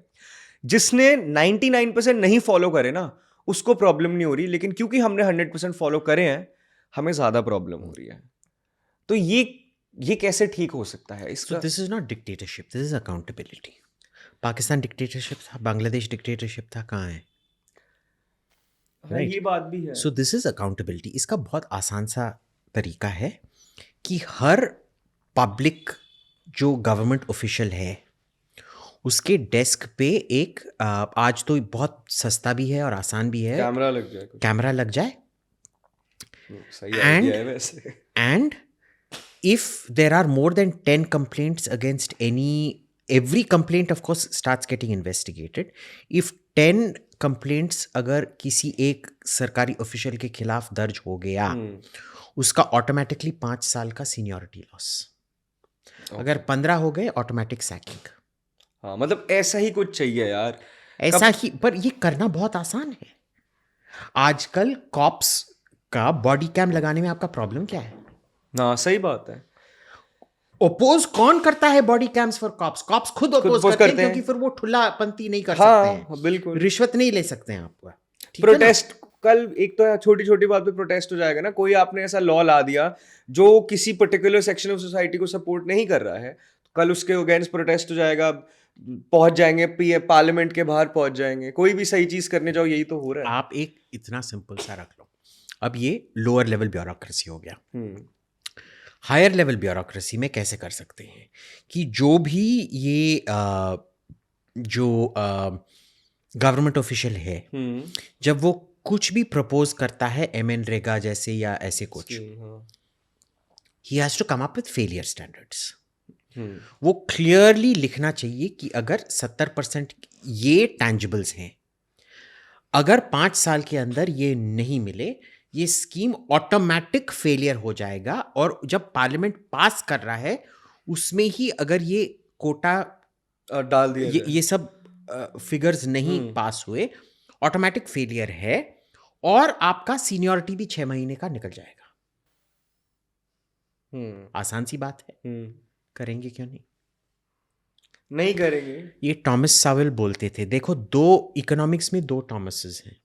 B: जिसने 99% नहीं फॉलो करे ना, उसको प्रॉब्लम नहीं हो रही, लेकिन क्योंकि हमने 100% फॉलो करे हैं, हमें ज्यादा प्रॉब्लम हो रही है. तो ये कैसे ठीक हो सकता है इसका?
A: So this is not dictatorship. This is accountability. Pakistan dictatorship था, बांग्लादेश डिक्टेटरशिप था, कहाँ है?
B: ये बात भी है.
A: So this is accountability. इसका बहुत आसान सा तरीका है कि हर पब्लिक जो गवर्नमेंट ऑफिशियल है उसके डेस्क पे एक आज तो बहुत सस्ता भी है और आसान भी है,
B: कैमरा लग जाए.
A: कैमरा लग जाए.
B: सही आइडिया है वैसे.
A: And if there are more than 10 complaints against every complaint of course starts getting investigated. If 10 complaints अगर किसी एक सरकारी ऑफिशियल के खिलाफ दर्ज हो गया, उसका ऑटोमेटिकली 5 साल का सीनियरिटी लॉस. अगर 15 हो गए ऑटोमेटिक सैकिंग.
B: हाँ, मतलब ऐसा ही कुछ चाहिए यार.
A: ऐसा ही, पर ये करना बहुत आसान है. आजकल कॉप्स का बॉडी कैम लगाने में आपका प्रॉब्लम क्या है?
B: हाँ, सही बात है.
A: ओपोज कौन करता है body cams for cops? Cops खुद ओपोज करते हैं, क्योंकि फिर वो ठुल्लापंती नहीं कर सकते हैं.
B: हाँ, बिल्कुल.
A: रिश्वत नहीं ले सकते हैं आपको.
B: प्रोटेस्ट, कल एक तो छोटी छोटी बात पे प्रोटेस्ट हो जाएगा ना. कोई आपने ऐसा लॉ ला दिया जो किसी पर्टिकुलर सेक्शन ऑफ सोसाइटी को सपोर्ट नहीं कर रहा है, कल उसके अगेंस्ट प्रोटेस्ट हो जाएगा, पहुंच जाएंगे पार्लियामेंट के बाहर पहुंच जाएंगे. कोई भी सही चीज करने जाओ, यही तो हो रहा है.
A: आप एक इतना सिंपल सा रख लो. अब ये लोअर लेवल ब्यूरोक्रेसी हो गया. हायर लेवल ब्यूरोक्रेसी में कैसे कर सकते हैं कि जो भी ये जो गवर्नमेंट ऑफिशियल है, जब वो कुछ भी प्रपोज करता है MNREGA जैसे या ऐसे कुछ, he has to come up with failure standards. वो क्लियरली लिखना चाहिए कि अगर 70% ये टैंजिबल्स हैं, अगर 5 साल के अंदर ये नहीं मिले, ये स्कीम ऑटोमेटिक फेलियर हो जाएगा. और जब पार्लियामेंट पास कर रहा है उसमें ही अगर ये कोटा
B: डाल दिया,
A: ये सब फिगर्स नहीं पास हुए, ऑटोमेटिक फेलियर है, और आपका सीनियरिटी भी 6 महीने का निकल जाएगा. आसान सी बात है. करेंगे क्यों नहीं?
B: नहीं करेंगे.
A: ये टॉमस सावेल बोलते थे. देखो, 2 इकोनॉमिक्स में 2 टॉमसेस हैं.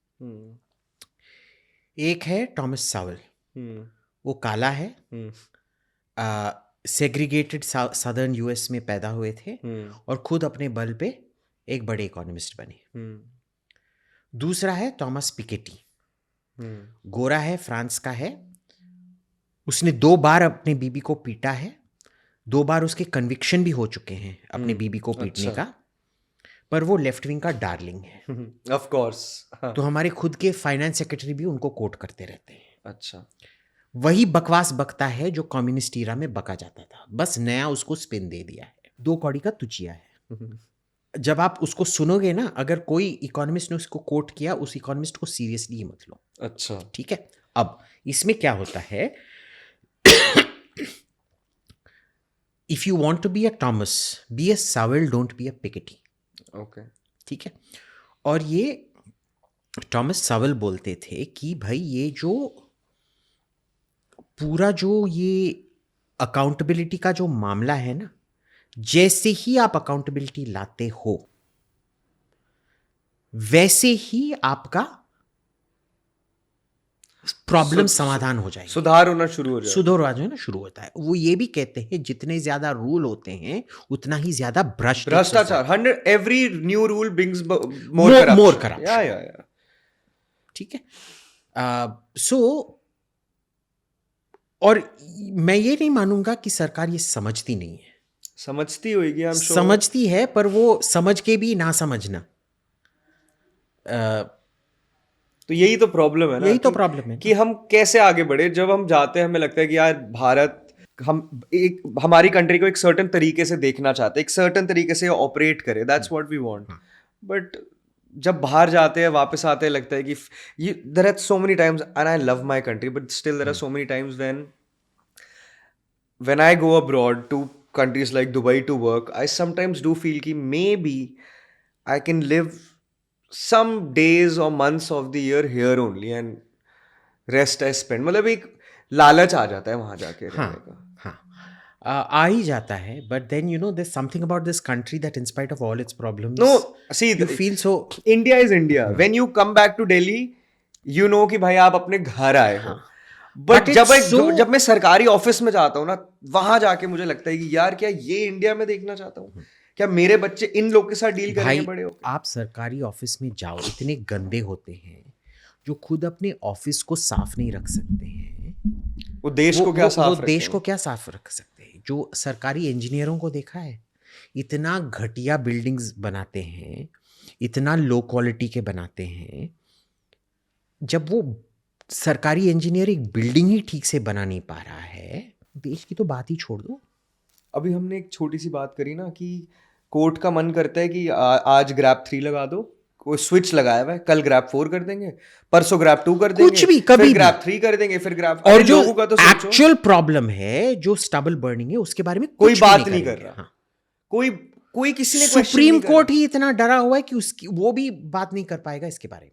A: एक है टॉमस सावेल, वो काला है, सेग्रीगेटेड सदर्न यूएस में पैदा हुए थे और खुद अपने बल पे एक बड़े इकोनॉमिस्ट बने. दूसरा है थॉमस पिकेटी, गोरा है, फ्रांस का है. उसने 2 बार अपने बीबी को पीटा है, 2 बार उसके कन्विक्शन भी हो चुके हैं अपने बीबी को पीटने का, पर वो लेफ्ट विंग का डार्लिंग है.
B: Of course.
A: तो हमारे खुद के फाइनेंस सेक्रेटरी भी उनको कोट करते रहते हैं.
B: अच्छा.
A: वही बकवास बकता है जो कम्युनिस्ट ईरा में बका जाता था, बस नया उसको स्पिन दे दिया है. 2 कौड़ी का तुचिया है. जब आप उसको सुनोगे ना, अगर कोई इकोनॉमिस्ट ने उसको कोट किया, उस इकोनॉमिस्ट को सीरियसली मत लो.
B: अच्छा.
A: ठीक है. अब इसमें क्या होता है, if you want to be a Thomas, be a Sowell, don't be a Piketty.
B: Okay.
A: ठीक है. और ये टॉमस सावेल बोलते थे कि भाई ये जो पूरा जो ये अकाउंटेबिलिटी का जो मामला है ना, जैसे ही आप अकाउंटेबिलिटी लाते हो, वैसे ही आपका प्रॉब्लम समाधान हो जाएगी,
B: सुधार होना शुरू हो जाए।
A: सुधार होना शुरू होता है। वो ये भी कहते हैं जितने ज्यादा रूल होते हैं उतना ही ज्यादा
B: भ्रष्टाचार, 100 every new rule brings more corruption.
A: more corruption.
B: Yeah.
A: ठीक है। सो और मैं ये नहीं मानूंगा कि सरकार ये समझती नहीं है,
B: समझती होगी, I'm sure.
A: समझती है, पर वो समझ के भी ना समझना,
B: तो यही तो प्रॉब्लम है ना,
A: यही तो प्रॉब्लम है
B: कि हम कैसे आगे बढ़े। जब हम जाते हैं हमें लगता है कि यार भारत, हम एक हमारी कंट्री को एक सर्टेन तरीके से देखना चाहते हैं, एक सर्टेन तरीके से ऑपरेट करे, that's what we want. But जब बाहर जाते हैं, वापस आते हैं, लगता है कि there are so many times, and I love my country, but still there are so many times when I go abroad to countries like Dubai to work, I sometimes do feel कि maybe I can live some days or months of the year here only and rest I spend. मतलब एक लालच आ जाता है वहां जाके रहने का।
A: हाँ, आ ही जाता है, but then you know there's something about this country that in spite of all its problems,
B: No, see,
A: you feel so.
B: India is India. When you come back to Delhi, you know कि भाई आप अपने घर आए हो। But जब मैं सरकारी ऑफिस में जाता हूँ ना, वहां जाके मुझे लगता है कि यार क्या ये इंडिया में देखना चाहता हूँ, क्या मेरे बच्चे इन लोग के साथ डील करेंगे बड़े हो।
A: आप सरकारी ऑफिस में जाओ, इतने गंदे होते हैं जो खुद अपने ऑफिस को साफ नहीं रख सकते हैं,
B: वो देश को क्या साफ,
A: वो देश को क्या साफ रख सकते हैं। जो सरकारी इंजीनियरों को देखा है, इतना घटिया बिल्डिंग्स बनाते हैं, इतना लो क्वालिटी के बनाते हैं। जब वो सरकारी इंजीनियर एक बिल्डिंग ही ठीक से बना नहीं पा रहा है, देश की तो बात ही छोड़ दो।
B: अभी हमने एक छोटी सी बात करी ना कि कोर्ट का मन करता है कि आज ग्रैब 3 लगा दो, कोई स्विच लगाया हुआ है, कल ग्रैब 4 कर देंगे, परसों ग्रैब 2 कर देंगे,
A: कुछ भी, कभी
B: फिर ग्रैब 3 कर देंगे, फिर ग्रैब।
A: और जो
B: लोगों का तो
A: एक्चुअल प्रॉब्लम है, जो स्टबल बर्निंग है, उसके बारे में
B: कोई
A: कुछ
B: बात नहीं कर रहा।
A: हाँ।
B: कोई किसी ने
A: सुप्रीम कोर्ट ही इतना डरा हुआ है कि उसकी वो भी बात नहीं कर पाएगा इसके बारे में।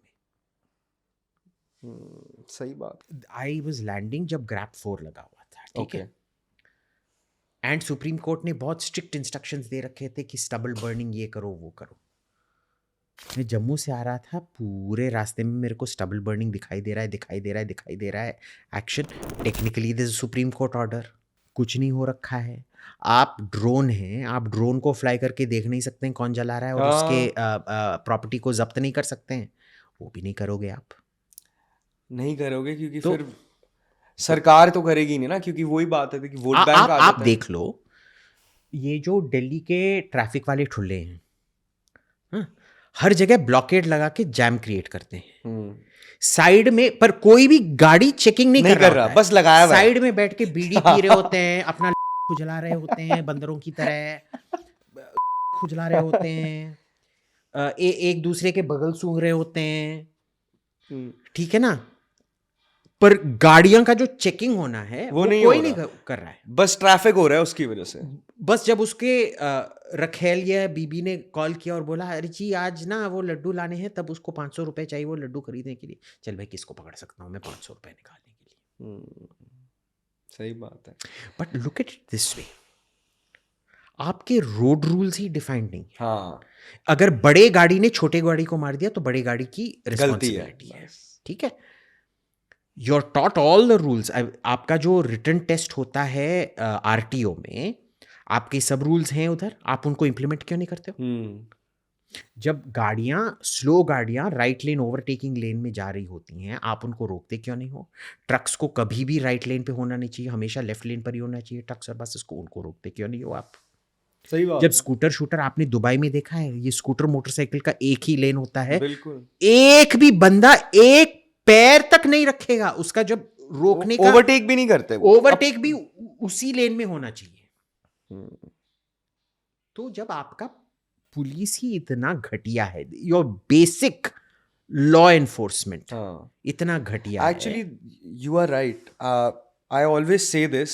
B: सही बात।
A: आई वॉज लैंडिंग जब ग्रैब 4 लगा हुआ था, ठीक है, एंड सुप्रीम कोर्ट ने बहुत स्ट्रिक्ट इंस्ट्रक्शंस दे रखे थे कि स्टबल बर्निंग ये करो वो करो। मैं जम्मू से आ रहा था, पूरे रास्ते में मेरे को स्टबल बर्निंग दिखाई दे रहा है। Action, technically this is supreme court order, कुछ नहीं हो रखा है। आप ड्रोन हैं, आप ड्रोन को फ्लाई करके देख नहीं सकते हैं कौन जला रहा है, और उसके प्रॉपर्टी को जब्त नहीं कर सकते हैं, वो भी नहीं करोगे। आप नहीं
B: करोगे क्योंकि तो, फिर सरकार तो करेगी नहीं ना, क्योंकि वही बात है कि वोट बैंक आ जाता है।
A: आप देख लो, ये जो दिल्ली के ट्रैफिक वाले ठुल्ले हैं, हर जगह ब्लॉकेड लगा के जैम क्रिएट करते हैं साइड में, पर कोई भी गाड़ी चेकिंग नहीं कर रहा,
B: बस लगाया हुआ है।
A: साइड में बैठ के बीड़ी पी रहे होते हैं, अपना खुजला रहे होते हैं, बंदरों की तरह खुजला रहे होते हैं, एक दूसरे के बगल सूंघ रहे होते हैं, ठीक है ना। पर गाड़ियों का जो चेकिंग होना है वो कोई नहीं कर रहा है,
B: बस ट्रैफिक हो रहा है उसकी वजह से।
A: बस जब उसके रखेलिया बीबी ने कॉल किया और बोला अरे जी आज ना वो लड्डू लाने हैं, तब उसको 500 रुपए चाहिए वो लड्डू खरीदने के लिए। चल भाई किसको पकड़ सकता हूँ मैं 500 रुपए निकालने के लिए।
B: सही बात है।
A: But look at it this way, आपके रोड रूल्स ही डिफाइंड नहीं है।
B: हाँ,
A: अगर बड़े गाड़ी ने छोटे गाड़ी को मार दिया तो बड़े गाड़ी की रिस्पॉन्सिबिलिटी है, ठीक है। You're taught all the rules. आपका जो रिटर्न टेस्ट होता है आरटीओ में, आपके सब रूल्स हैं उधर, आप उनको इम्प्लीमेंट क्यों नहीं करते हो? जब गाड़ियां, स्लो गाड़ियां राइट लेन ओवरटेकिंग लेन में जा रही होती हैं, आप उनको रोकते क्यों नहीं हो? ट्रक्स को कभी भी राइट लेन पे होना नहीं चाहिए, हमेशा लेफ्ट लेन पर ही होना चाहिए ट्रक्स और बसेस को, उनको रोकते क्यों नहीं हो आप?
B: सही बात।
A: जब स्कूटर शूटर आपने दुबई में देखा है, ये स्कूटर मोटरसाइकिल का एक ही लेन होता है,
B: बिल्कुल,
A: एक भी बंदा एक पैर तक नहीं रखेगा उसका, जब रोकने का
B: ओवरटेक भी नहीं करते,
A: ओवरटेक भी उसी लेन में होना चाहिए। तो जब आपका पुलिस ही इतना घटिया है, योर बेसिक लॉ एनफोर्समेंट इतना घटिया है।
B: Actually you are right. I always say this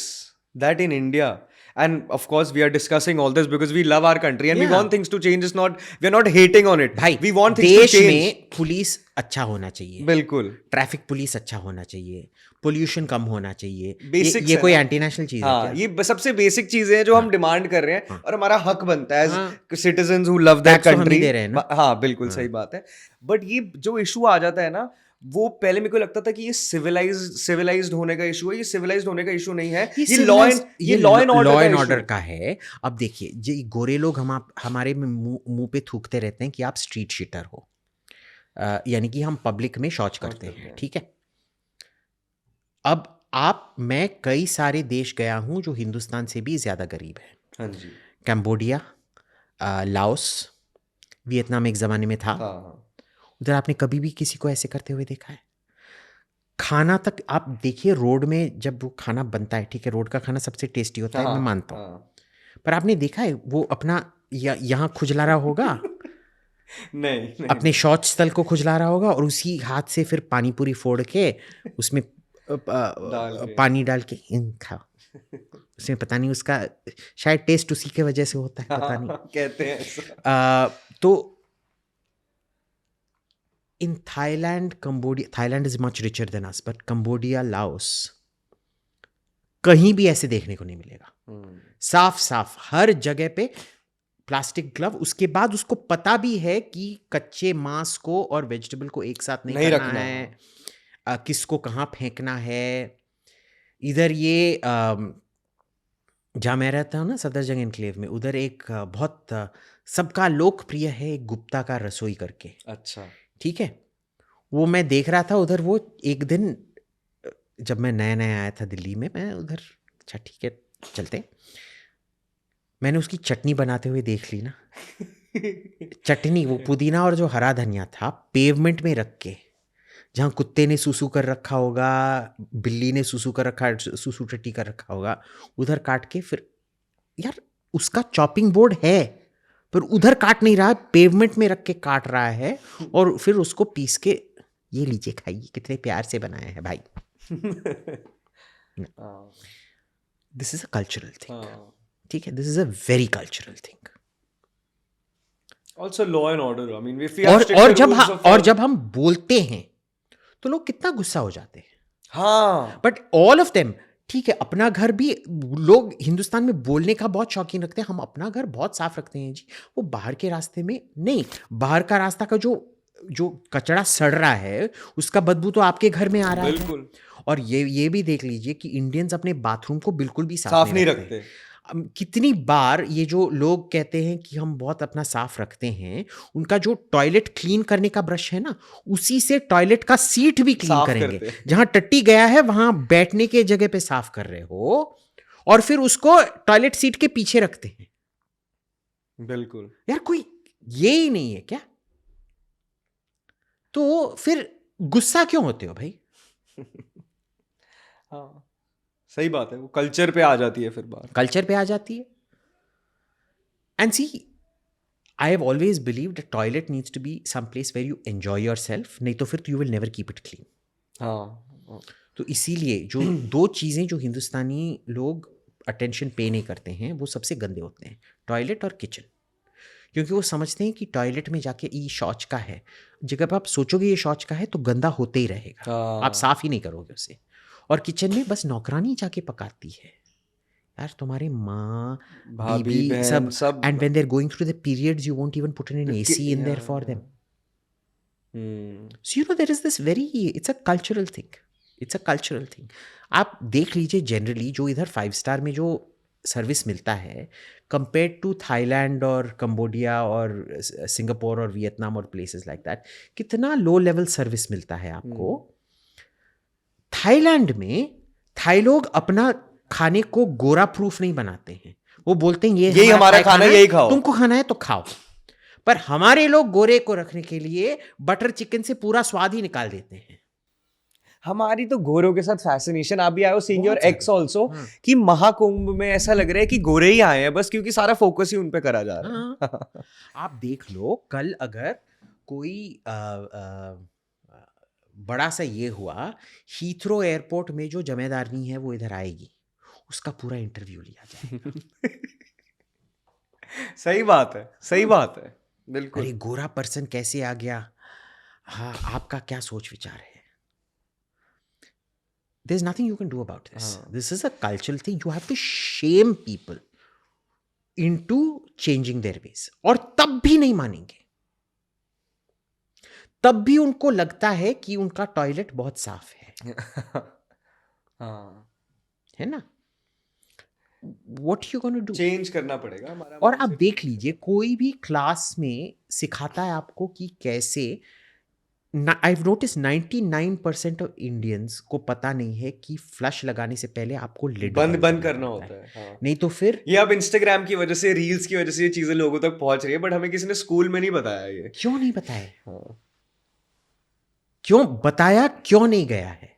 B: that in India And of course, we are discussing all this because we love our country and we
A: Yeah.
B: want things to change. It's not, we are not hating on it.
A: भाई
B: We want things to
A: देश
B: change.
A: में police अच्छा होना चाहिए,
B: बिल्कुल.
A: Traffic police अच्छा होना चाहिए, पोल्यूशन कम होना चाहिए।
B: Basics
A: ये
B: है
A: कोई
B: ना?
A: एंटी नेशनल चीज है
B: हाँ,
A: क्या?
B: ये सबसे बेसिक चीजें हैं जो हम डिमांड कर रहे हैं और हमारा हक बनता है as citizens who love their
A: Tax तो हम ही
B: कंट्री।
A: दे रहे हैं ना?
B: हाँ, बिल्कुल सही बात है। बट ये जो इशू आ जाता है ना, वो पहले मेरे को लगता था कि ये सिविलाइज्ड होने का इशू है। ये सिविलाइज्ड होने का इशू नहीं है, ये लॉ एंड ऑर्डर
A: का है। अब देखिए, ये गोरे लोग हमारे मुंह पे थूकते रहते हैं कि आप स्ट्रीट शीटर हो, यानी कि हम पब्लिक में शौच करते हैं, ठीक है। अब मैं कई सारे देश गया हूं जो हिंदुस्तान से भी ज्यादा गरीब है।
B: हाँ जी।
A: कैम्बोडिया, लाओस, वियतनाम एक जमाने में था।
B: हाँ।
A: उधर आपने कभी भी किसी को ऐसे करते हुए देखा है? खाना तक आप देखिए, रोड में जब वो खाना बनता है, ठीक है, रोड का खाना सबसे टेस्टी होता है, मैं मानता हूँ, पर आपने देखा है वो अपना यहाँ खुजला रहा होगा?
B: नहीं।
A: अपने शौच स्थल को खुजला रहा होगा और उसी हाथ से फिर पानी पूरी फोड़ के उसमें पानी डाल के खाओ। उसमें पता नहीं, उसका शायद टेस्ट उसी के वजह से होता है, पता नहीं।
B: कहते हैं ऐसा।
A: तो in Thailand, Cambodia, Thailand is much richer than us, but Cambodia, Laos, कहीं भी ऐसे देखने को नहीं मिलेगा। साफ साफ हर जगह पे प्लास्टिक ग्लव। उसके बाद उसको पता भी है कि कच्चे मांस को और वेजिटेबल को एक साथ नहीं करना है, किसको कहाँ फेंकना है। इधर ये जहाँ मैं रहता हूँ ना, सफदरजंग एनक्लेव में, उधर एक बहुत सबका लोकप्रिय है गुप्ता का रसोई करके।
B: अच्छा,
A: ठीक है। वो मैं देख रहा था उधर। वो एक दिन जब मैं नया नया आया था दिल्ली में, मैं उधर, अच्छा ठीक है चलते, मैंने उसकी चटनी बनाते हुए देख ली ना। चटनी, वो पुदीना और जो हरा धनिया था, पेवमेंट में रख के, जहाँ कुत्ते ने सूसू कर रखा होगा, बिल्ली ने सूसू कर रखा, सूसू टट्टी कर रखा होगा, उधर काट के, फिर यार उसका चॉपिंग बोर्ड है पर उधर काट नहीं रहा, पेवमेंट में रख के काट रहा है और फिर उसको पीस के, ये लीजिए खाइए, कितने प्यार से बनाया है भाई। This is a cultural thing, ठीक है, this is a very cultural thing.
B: Also law and order. I mean, if we
A: और
B: have stricter rules
A: और जब हम बोलते हैं तो लोग कितना गुस्सा हो जाते हैं।
B: हाँ,
A: बट ऑल ऑफ देम, ठीक है, अपना घर भी लोग हिंदुस्तान में बोलने का बहुत शौकीन रखते हैं। हम अपना घर बहुत साफ रखते हैं जी, वो बाहर के रास्ते में नहीं। बाहर का रास्ता का जो कचरा सड़ रहा है, उसका बदबू तो आपके घर में आ रहा है।
B: बिल्कुल।
A: और ये भी देख लीजिए कि इंडियंस अपने बाथरूम को बिल्कुल भी
B: साफ नहीं रखते।
A: कितनी बार ये जो लोग कहते हैं कि हम बहुत अपना साफ रखते हैं, उनका जो टॉयलेट क्लीन करने का ब्रश है ना, उसी से टॉयलेट का सीट भी क्लीन करेंगे। जहां टट्टी गया है वहां बैठने के जगह पे साफ कर रहे हो और फिर उसको टॉयलेट सीट के पीछे रखते हैं।
B: बिल्कुल
A: यार, कोई ये ही नहीं है क्या? तो फिर गुस्सा क्यों होते हो भाई?
B: हाँ, सही बात है। वो कल्चर पे आ जाती है, फिर बात
A: कल्चर पे आ जाती है। And see, I have always believed that toilet needs to be some place where you enjoy yourself, नहीं तो फिर you will never keep it clean.
B: हाँ,
A: तो इसीलिए जो दो चीज़ें जो हिंदुस्तानी लोग अटेंशन पे नहीं करते हैं, वो सबसे गंदे होते हैं, टॉयलेट और किचन। क्योंकि वो समझते हैं कि टॉयलेट में जाके ये शौच का है, जब आप सोचोगे ये शौच का है तो गंदा होते ही रहेगा, आप साफ ही नहीं करोगे उसे। और किचन में बस नौकरानी जाके पकाती है। यार, तुम्हारे माँ, बीबी, सब, and when they are going through the periods, you won't even put in AC in there for them. So there is this very, it's a cultural thing, it's a cultural thing. आप देख लीजिए generally जो इधर 5 star में जो service मिलता है, compare to Thailand और कंबोडिया और सिंगापुर और वियतनाम और प्लेसेस लाइक दैट, कितना लो लेवल सर्विस मिलता है आपको। थाईलैंड में थाई लोग अपना खाने को गोरा प्रूफ नहीं बनाते हैं। वो बोलते हैं यही हमारा खाना है, यही खाओ, तुमको खाना है तो खाओ। पर हमारे लोग गोरे को रखने के लिए बटर चिकन से पूरा स्वाद ही निकाल देते हैं।
B: हमारी तो गोरों के साथ फैसिनेशन, आप भी आए हो सीइंग योर एक्स आल्सो, कि महाकुंभ में ऐसा लग रहा है कि गोरे ही आए हैं बस, क्योंकि सारा फोकस ही उन पे करा जा रहा है।
A: आप देख लो, कल अगर कोई बड़ा सा ये हुआ, हीथ्रो एयरपोर्ट में जो जमेदारनी है वो इधर आएगी, उसका पूरा इंटरव्यू लिया जाए।
B: सही बात है, सही बात है, बिल्कुल।
A: अरे गोरा पर्सन कैसे आ गया, हाँ आपका क्या सोच विचार है? There's nothing you can do about this. This is a cultural thing. You have to shame people into changing their ways. और तब भी नहीं मानेंगे, तब भी उनको लगता है कि उनका टॉयलेट बहुत साफ है।
B: हाँ,
A: है ना? What you gonna do?
B: Change करना पड़ेगा हमारा।
A: और आप देख लीजिए, कोई भी क्लास में सिखाता है आपको कि कैसे, I've noticed 99% ऑफ इंडियंस को पता नहीं है कि फ्लश लगाने से पहले आपको लिड
B: बंद करना होता है। हाँ।
A: नहीं तो फिर
B: ये अब इंस्टाग्राम की वजह से, रील्स की वजह से ये चीजें लोगों तक पहुंच रही है, बट हमें किसी ने स्कूल में नहीं बताया ये।
A: क्यों नहीं बताया?
B: हाँ।
A: क्यों बताया, क्यों नहीं गया है?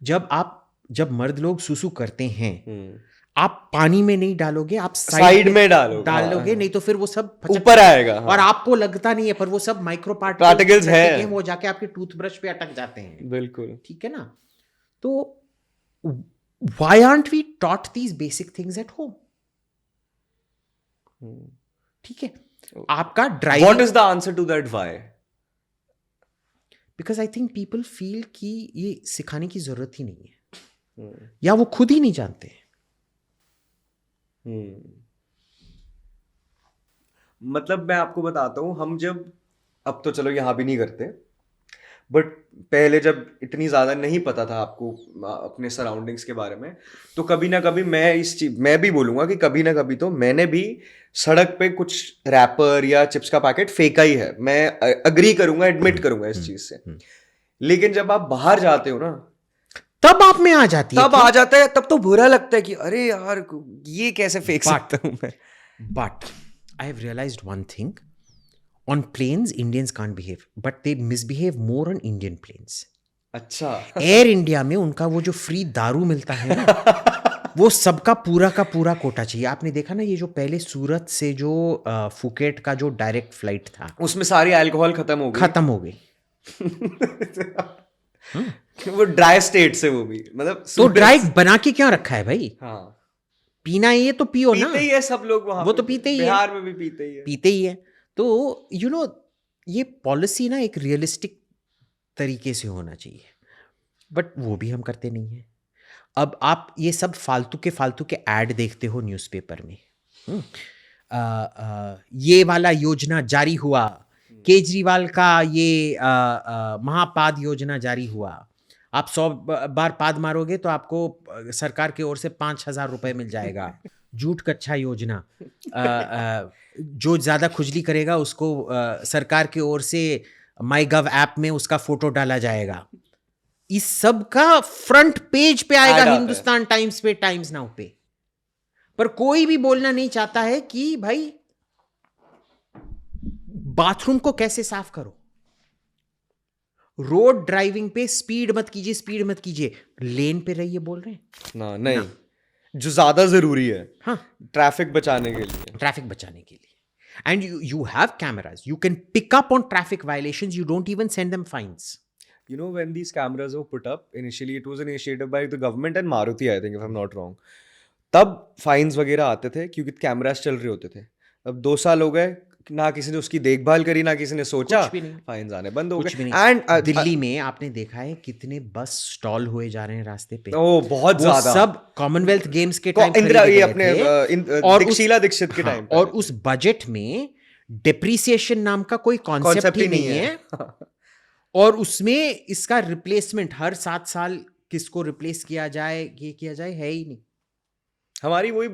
A: जब मर्द लोग सुसु करते हैं, आप पानी में नहीं डालोगे, आप
B: साइड में डालोगे,
A: नहीं तो फिर वो सब
B: ऊपर आएगा। हाँ।
A: और आपको लगता नहीं है, पर वो सब माइक्रो
B: पार्टिकल्स है,
A: वो जाके आपके टूथब्रश पे अटक जाते हैं।
B: बिल्कुल,
A: ठीक है ना? तो why aren't we taught these basic things at home? ठीक है, आपका driving,
B: what is the answer to that why?
A: Because I think people feel कि ये सिखाने की जरूरत ही नहीं है, या वो खुद ही नहीं जानते।
B: मतलब मैं आपको बताता हूँ, हम जब, अब तो चलो यहाँ भी नहीं करते, बट पहले जब इतनी ज़्यादा नहीं पता था आपको अपने सराउंडिंग्स के बारे में, तो कभी ना कभी मैं भी बोलूँगा कि कभी ना कभी तो मैंने भी सड़क पे कुछ रैपर या चिप्स का पैकेट फेंका ही है। मैं अग्री करूँगा, एडमिट करूँगा इस चीज़ से। लेकिन जब आप बाहर जाते हो ना,
A: तब आप में आ जाती है,
B: तब आ जाता है, तब तो बुरा लगता है कि अरे यार ये कैसे फेंक सकता हूँ मैं।
A: But I have realized one thing. On planes, Indians can't behave, but they misbehave more on Indian planes.
B: अच्छा।
A: एयर इंडिया में उनका वो जो फ्री दारू मिलता है ना, वो सबका पूरा का पूरा कोटा चाहिए। आपने देखा ना, ये जो पहले सूरत से जो फुकेट का जो डायरेक्ट फ्लाइट था,
B: उसमें सारी अल्कोहल खत्म हो गई। वो ड्राई स्टेट से, वो भी मतलब
A: तो ड्राई बना के क्यों रखा है भाई?
B: हाँ,
A: पीना है ये तो पियो ना।
B: पीते ही है सब लोग वहां,
A: वो तो पीते ही है,
B: बिहार में भी पीते ही है।
A: तो ये पॉलिसी ना एक रियलिस्टिक तरीके से होना चाहिए, बट वो भी हम करते नहीं है। अब आप ये सब फालतू के ऐड देखते हो न्यूज़पेपर में, ये वाला योजना जारी हुआ, केजरीवाल का ये महापाद योजना जारी हुआ। आप 100 बार पाद मारोगे तो आपको सरकार की ओर से 5,000 रुपए मिल जाएगा। झूठ कच्छा योजना, जो ज़्यादा खुजली करेगा उसको सरकार की ओर से माई गव ऐप में उसका फोटो डाला जाएगा। इस सब का फ्रंट पेज पे आएगा, हिंदुस्तान टाइम्स पे, टाइम्स नाउ पे। पर कोई भी बोलना नहीं चाहता है कि भाई बाथरूम को कैसे साफ करो, रोड ड्राइविंग पे स्पीड मत कीजिए, लेन पे रहिए बोल रहे हैं
B: ना, नहीं ना। जो ज्यादा जरूरी है,
A: हाँ,
B: ट्रैफिक बचाने के लिए।
A: And you have cameras, you can pick up on traffic violations, you don't even send them fines.
B: You know, when these cameras were put up, initially it was initiated by the government and Maruti, I think, if I'm not wrong. तब fines वगैरह आते थे क्योंकि cameras चल रहे होते थे। अब 2 साल हो गए, ना किसी ने उसकी देखभाल करी, ना किसी ने सोचा, फाइन्स आने बंद हो गए।
A: एंड दिल्ली में आपने देखा है कितने बस स्टॉल हुए जा रहे हैं रास्ते पे।
B: ओ बहुत ज्यादा,
A: सब कॉमनवेल्थ गेम्स के टाइम
B: ये अपने शीला दीक्षित के टाइम,
A: और उस बजट में डिप्रिसिएशन नाम का कोई कॉन्सेप्ट ही नहीं है। और उसमें इसका रिप्लेसमेंट हर 7 साल किसको रिप्लेस किया जाए, ये किया जाए, है ही नहीं।
B: हमारी वही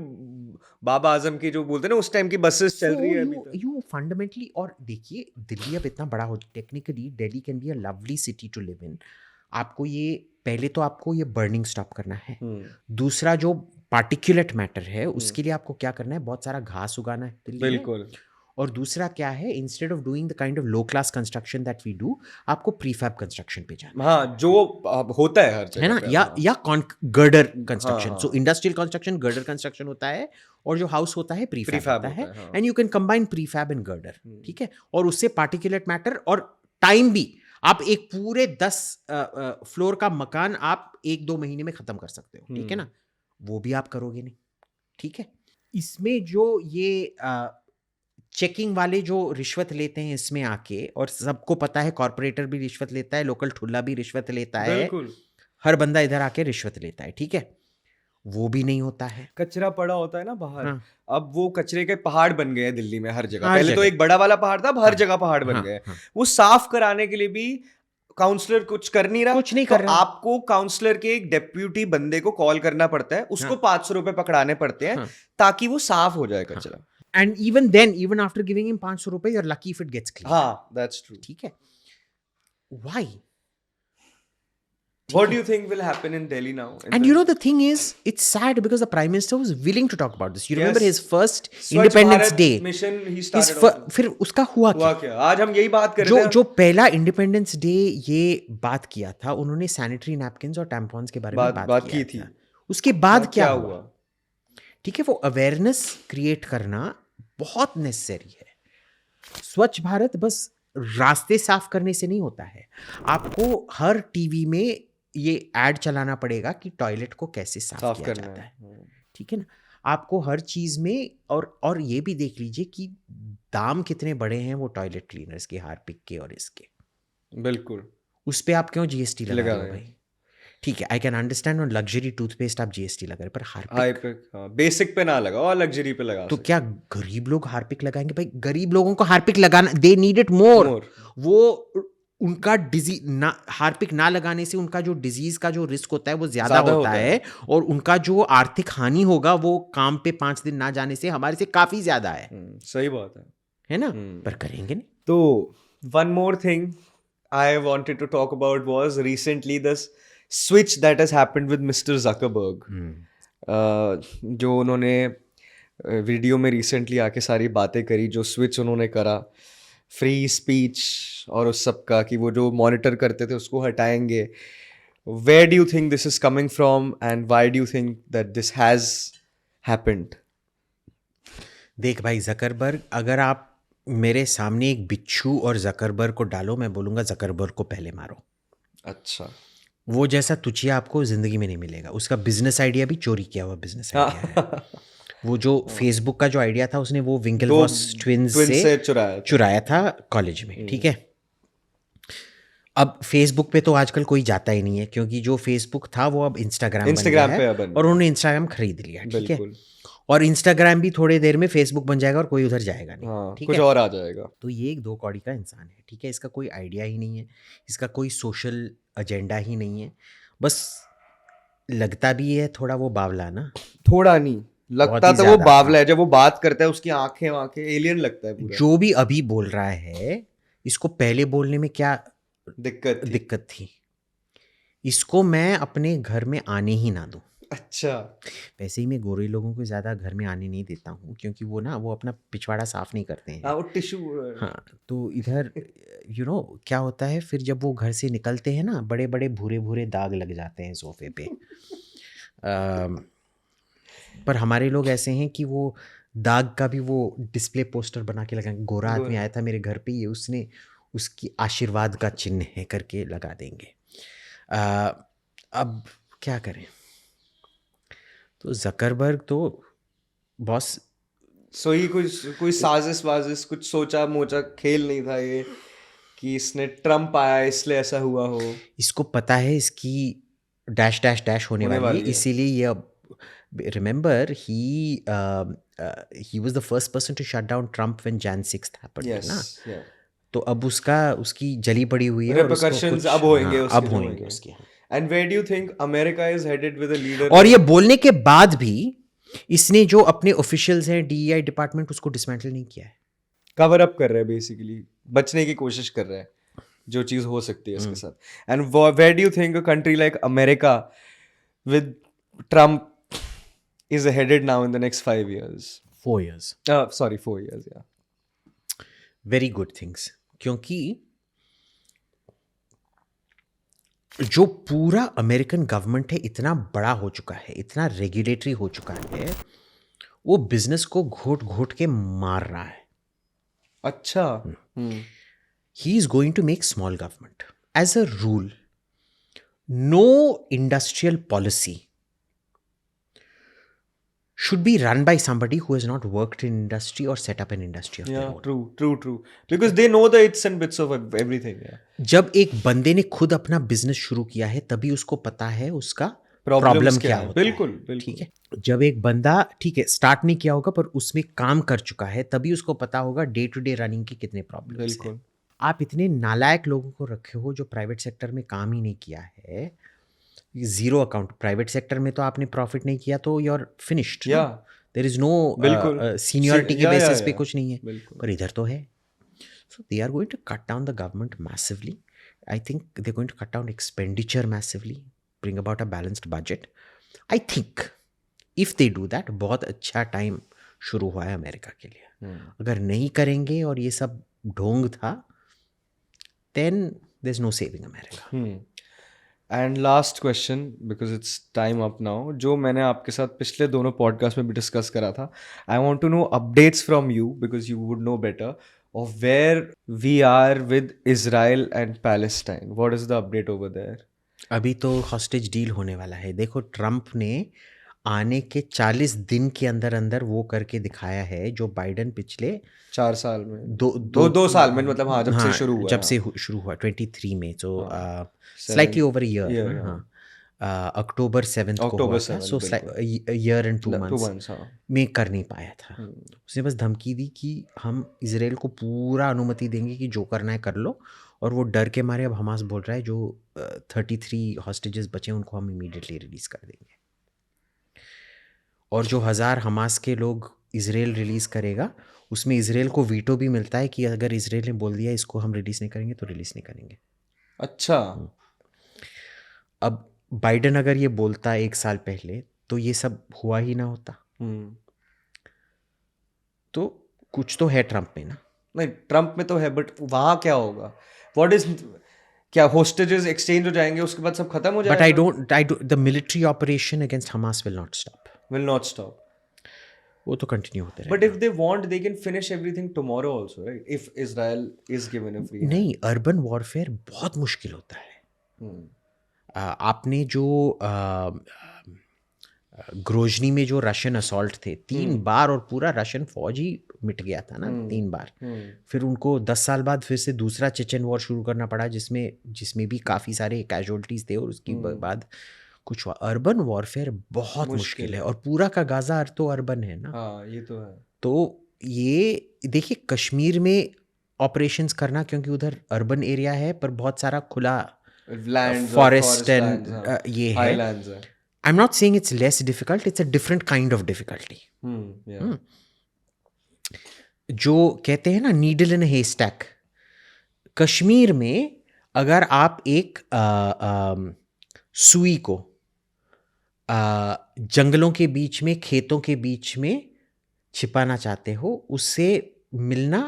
B: बाबा आजम की जो बोलते हैं ना, उस टाइम की बसेस चल रही है अभी तक।
A: यू फंडामेंटली, और देखिए दिल्ली अब इतना बड़ा हो, technically Delhi can be a lovely city to live in. आपको ये पहले तो आपको ये बर्निंग स्टॉप करना है। दूसरा जो पार्टिकुलेट मैटर है उसके लिए आपको क्या करना है, बहुत सारा घास उगाना है दिल्ली में।
B: बिल्कुल।
A: और दूसरा क्या है, instead of doing the kind of low class construction that we do, आपको प्रीफैब कंस्ट्रक्शन पे जाना।
B: हाँ, जो होता है हर जगह,
A: है ना, या गर्डर कंस्ट्रक्शन। सो इंडस्ट्रियल कंस्ट्रक्शन गर्डर कंस्ट्रक्शन होता है, और जो हाउस होता है प्रीफैब होता है। And you can combine prefab and girder, ठीक है। और उससे पार्टिकुलेट मैटर और टाइम भी, आप एक पूरे 10 फ्लोर का मकान आप 1-2 महीने में खत्म कर सकते हो, ठीक है ना। वो भी आप करोगे नहीं, ठीक है। इसमें जो ये चेकिंग वाले जो रिश्वत लेते हैं इसमें आके, और सबको पता है कॉर्पोरेटर भी रिश्वत लेता है, लोकल ठुल्ला भी रिश्वत लेता है,
B: बिल्कुल।
A: हर बंदा इधर आके रिश्वत लेता है, ठीक है। वो भी नहीं होता है।
B: कचरा पड़ा होता है ना बाहर,
A: हाँ,
B: अब वो कचरे के पहाड़ बन गए हैं दिल्ली में हर जगह।
A: हर
B: पहले तो
A: जगह।
B: एक बड़ा वाला पहाड़ था, अब हर
A: हाँ,
B: जगह पहाड़ बन
A: हाँ,
B: गए।
A: हाँ।
B: वो साफ कराने के लिए भी काउंसलर कुछ कर नहीं रहा,
A: कुछ नहीं
B: तो
A: कर रहा।
B: आपको काउंसलर के एक डेप्यूटी बंदे को कॉल करना पड़ता है, उसको
A: हाँ,
B: 500 रुपए पकड़ाने पड़ते हैं
A: हाँ,
B: ताकि वो साफ हो जाए
A: हाँ।
B: कचरा।
A: And even then, even after giving him 500 रुपए, you're lucky if it gets clean.
B: हाँ, that's true.
A: ठीक है। Why?
B: What do you think will happen in Delhi now?
A: And you know, the thing is, it's sad because the Prime Minister was willing to talk about this. You remember
B: Yes.
A: his first
B: Swachh
A: Independence
B: Bharat
A: Day.
B: mission he
A: His
B: started also.
A: फिर उसका हुआ
B: हुआ
A: क्या?
B: क्या? आज हम यही बात कर
A: जो
B: रहे थे।
A: जो पहला इंडिपेंडेंस डे ये बात किया था, उन्होंने सैनिटरी नैपकिन्स और टैम्पॉन्स के बारे में बात
B: की
A: किया
B: थी।
A: था। उसके बाद क्या
B: हुआ?
A: हुआ? ठीक है, वो अवेयरनेस क्रिएट करना बहुत नेसेसरी है। स्वच्छ भारत बस रास्ते साफ करने से नहीं होता है, आपको हर टीवी में ये ऐड चलाना पड़ेगा कि टॉयलेट को कैसे साफ किया
B: करना
A: जाता है, ठीक है ना। आपको हर चीज में, और ये भी देख लीजिए कि दाम कितने बड़े हैं वो टॉयलेट क्लीनर्स के, हार्पिक के और इसके।
B: बिल्कुल।
A: उस पे आप क्यों जीएसटी लगा रहे हो
B: रहे हैं।
A: भाई? ठीक है, I can understand on luxury toothpaste आप जीएसटी लगा रहे, पर हार्पिक
B: बेसिक पे ना लगाओ और लग्जरी पे लगा
A: तो क्या गरीब लोग हार्पिक लगाएंगे? भाई गरीब लोगों को हार्पिक लगाना, दे नीड इट मोर। वो उनका डिजीज ना, हार्पिक ना लगाने से उनका जो डिजीज का जो रिस्क होता है वो ज्यादा होता है, और उनका जो आर्थिक हानि होगा वो काम पे 5 दिन ना जाने से हमारे से काफी ज्यादा है।
B: सही बात
A: है ना, पर करेंगे नहीं।
B: तो one more thing I wanted to talk about was recently this switch that has happened with mister Zuckerberg, जो उन्होंने वीडियो में रिसेंटली आके सारी बातें करी, जो स्विच उन्होंने करा फ्री स्पीच और उस सब का, कि वो जो मॉनिटर करते थे उसको हटाएंगे। Where do you think this is coming from and why do you think that this has happened?
A: देख भाई, ज़करबर्ग, अगर आप मेरे सामने एक बिच्छू और ज़करबर्ग को डालो, मैं बोलूँगा ज़करबर्ग को पहले मारो।
B: अच्छा।
A: वो जैसा तुचिया आपको जिंदगी में नहीं मिलेगा। उसका बिजनेस आइडिया भी चोरी किया हुआ बिजनेस आइडिया है। वो जो फेसबुक का जो आइडिया था उसने वो विंकलवॉस ट्विंस से चुराया था कॉलेज में, ठीक है। अब फेसबुक पे तो आजकल कोई जाता ही नहीं है, क्योंकि जो फेसबुक था वो अब इंस्टाग्राम बन गया है, और उन्होंने इंस्टाग्राम खरीद लिया, ठीक है। और इंस्टाग्राम भी थोड़ी देर में फेसबुक बन जाएगा और कोई उधर जाएगा नहीं, ठीक है,
B: कुछ और आ जाएगा।
A: तो ये एक 2 कौड़ी का इंसान है, ठीक है। इसका कोई आइडिया ही नहीं है, इसका कोई सोशल एजेंडा ही नहीं है, बस लगता भी है थोड़ा वो बावला ना,
B: थोड़ा नहीं लगता, तो वो बावला है। जब वो बात करता है उसकी आंखें एलियन लगता है पूरा।
A: जो भी अभी बोल रहा है, इसको पहले बोलने में क्या दिक्कत थी? इसको मैं अपने घर में आने ही ना दूं।
B: अच्छा।
A: वैसे ही मैं गोरे लोगों को ज़्यादा घर में आने नहीं देता हूँ, क्योंकि वो अपना पिछवाड़ा साफ नहीं करते हैं।
B: वो टिश्यू।
A: हाँ, तो इधर क्या होता है, फिर जब वो घर से निकलते हैं ना, बड़े बड़े भूरे भूरे दाग लग जाते हैं सोफे पे। पर हमारे लोग ऐसे हैं कि वो दाग का भी वो डिस्प्ले पोस्टर बना के लगाएंगे। गोरा आदमी आया था मेरे घर पे, ये उसने उसकी आशीर्वाद का चिन्ह है करके लगा देंगे। अब क्या करें? तो ज़करबर्ग तो बॉस,
B: ही कोई साजिश वाजिश कुछ सोचा मोचा खेल नहीं था ये, कि इसने ट्रम्प आया इसलिए ऐसा हुआ हो। इसको
A: पता है इसकी डैश डैश डैश होने वाली है, इसीलिए ये अब remember he was the first person to shut down Trump when Jan 6th happened, ना? तो अब उसकी जली पड़ी हुई है,
B: repercussions अब होंगे उसके। And where do you think America is headed with a leader?
A: और ये बोलने के बाद भी इसने जो अपने ऑफिशियल्स हैं DEI डिपार्टमेंट, उसको डिसमेंटल नहीं किया है।
B: कवर अप कर रहा है बेसिकली, बचने की कोशिश कर रहा है जो चीज हो सकती है इसके साथ। And where do you think a country like America with Trump is headed now in the next 5 years?
A: 4 years.
B: 4 years, yeah.
A: Very good things. क्योंकि जो पूरा अमेरिकन गवर्नमेंट है इतना बड़ा हो चुका है, इतना रेगुलेटरी हो चुका है, वो बिजनेस को घोट घोट के मार रहा है।
B: अच्छा।
A: He is going to make small government. As a rule, no industrial policy should be run by somebody who has not worked in industry or set up an industry of their
B: Yeah,
A: own.
B: true. Because they know the its and bits of everything. Yeah.
A: जब एक बंदे ने खुद अपना business शुरू किया है तभी उसको पता है उसका
B: Problems
A: प्रॉब्लम
B: क्या
A: क्या
B: है?
A: होता है.
B: बिल्कुल.
A: ठीक है. जब एक बंदा ठीक है स्टार्ट नहीं किया होगा पर उसमें काम कर चुका है तभी उसको पता होगा डे टू डे रनिंग की कितने प्रॉब्लम्स हैं.
B: बिल्कुल.
A: आप इतने नालायक लोगों को रखे हो जो प्राइवेट सेक्टर में काम ही नहीं किया है. जीरो अकाउंट प्राइवेट सेक्टर में तो आपने प्रॉफिट नहीं किया तो यू आर फिनिश्ड.
B: या
A: देयर इज नो
B: बिल्कुल.
A: सीनियरिटी के
B: या,
A: बेसिस
B: या,
A: पे
B: या.
A: कुछ नहीं है.
B: बिल्कुल.
A: पर इधर तो है. So they are going to cut down the government massively. I think they're going to cut down expenditure massively, bring about a balanced budget. I think if they do that, बहुत अच्छा टाइम शुरू हुआ है America के लिए. अगर नहीं करेंगे और ये सब ढोंग था, then there's no saving America.
B: And last question because it's time up now, जो मैंने आपके साथ पिछले दोनों पॉडकास्ट में भी डिस्कस करा था. I want to know updates from you because you would know better of where we are with Israel and Palestine. What is the update over there?
A: अभी तो हॉस्टेज डील होने वाला है. देखो ट्रम्प ने आने के 40 दिन के अंदर अंदर वो करके दिखाया है जो बाइडन पिछले
B: 4 साल में
A: दो
B: साल में मतलब हाँ जब से शुरू हुआ
A: जब से शुरू हुआ 23 में. सो स्लाइटली ओवर ईयर. हाँ अक्टूबर 7 को हुआ था. सो ईयर एंड 2 months में कर नहीं पाया था. उसने बस धमकी दी कि हम इसराइल को पूरा अनुमति देंगे कि जो करना है कर लो. और वो डर के मारे अब हमास बोल रहा है जो 33 हॉस्टेजेस बचे उनको हम इमीडिएटली रिलीज कर देंगे. और जो 1000 हमास के लोग इसराइल रिलीज़ करेगा उसमें इसराइल को वीटो भी मिलता है कि अगर इसराइल ने बोल दिया इसको हम रिलीज़ नहीं करेंगे तो रिलीज़ नहीं करेंगे.
B: अच्छा.
A: अब बाइडन अगर ये बोलता 1 साल पहले तो ये सब हुआ ही ना होता. तो कुछ तो है ट्रम्प में ना.
B: नहीं ट्रम्प में तो है बट वहाँ क्या होगा? व्हाट इज क्या होस्टेजेस एक्सचेंज हो जाएंगे उसके बाद सब खत्म हो जाएगा?
A: But I don't the military operation against Hamas will not stop. वो तो कंटिन्यू होते रहेगा.
B: But if they want they can finish everything tomorrow also right if Israel is given a free.
A: नहीं अर्बन वॉरफेयर बहुत मुश्किल होता है. आपने जो ग्रोजनी में जो रशियन असॉल्ट थे 3 बार और पूरा रशियन फौज ही मिट गया था ना 3 बार. फिर उनको 10 साल बाद फिर से दूसरा चेचन वॉर शुरू करना पड़ा जिसमें भी काफ़ी सारे कैजुअल्टीज थे और उसके बाद कुछ हुआ. अर्बन वॉरफेयर बहुत मुश्किल है और पूरा का गाजा तो अर्बन है ना.
B: हाँ ये तो है.
A: तो ये देखिए कश्मीर में ऑपरेशंस करना क्योंकि उधर अर्बन एरिया है पर बहुत सारा खुला
B: लैंड
A: फॉरेस्ट एंड ये है. I'm not saying it's less difficult, it's a different kind of difficulty. जो कहते हैं ना नीडल इन हेस्टैक. कश्मीर में अगर आप एक सुई को जंगलों के बीच में खेतों के बीच में छिपाना चाहते हो उससे मिलना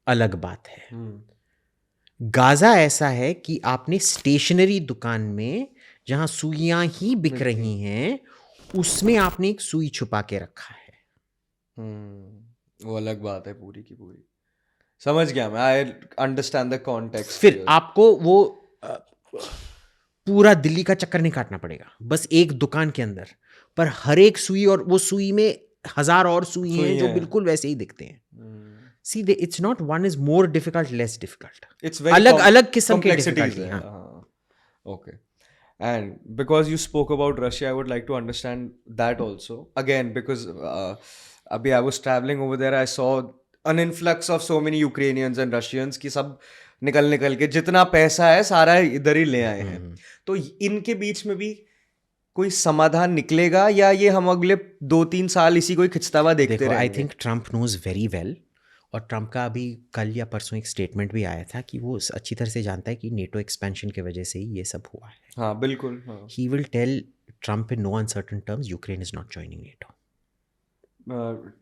A: अलग बात है. गाजा ऐसा है कि आपने स्टेशनरी दुकान में जहां सुइयां ही बिक रही हैं उसमें आपने एक सुई छुपा के रखा है.
B: वो अलग बात है पूरी की पूरी. समझ गया मैं. I understand the context.
A: फिर आपको वो पूरा दिल्ली का चक्कर नहीं काटना पड़ेगा बस एक दुकान के अंदर. पर हर एक सुई और वो सुई में 1000 और सुई हैं जो बिल्कुल वैसे ही दिखते हैं. See, it's not one is more difficult, less difficult.
B: It's very
A: अलग किस्म के difficulty.
B: Okay. And because you spoke about Russia, I would like to understand that also. Again, because abhi I was traveling over there, I saw an influx of so many Ukrainians and Russians कि सब निकल के जितना पैसा है सारा इधर ही ले आए हैं. तो इनके बीच में भी कोई समाधान निकलेगा या ये हम अगले 2-3 साल इसी को खिंचता हुआ देखते रहेंगे?
A: I think Trump knows very well. और ट्रम्प का अभी कल या परसों एक स्टेटमेंट भी आया था कि वो अच्छी तरह से जानता है कि नेटो एक्सपेंशन की वजह से ही ये सब हुआ है.
B: हाँ बिल्कुल.
A: He will tell Trump in no uncertain terms Ukraine is not joining NATO.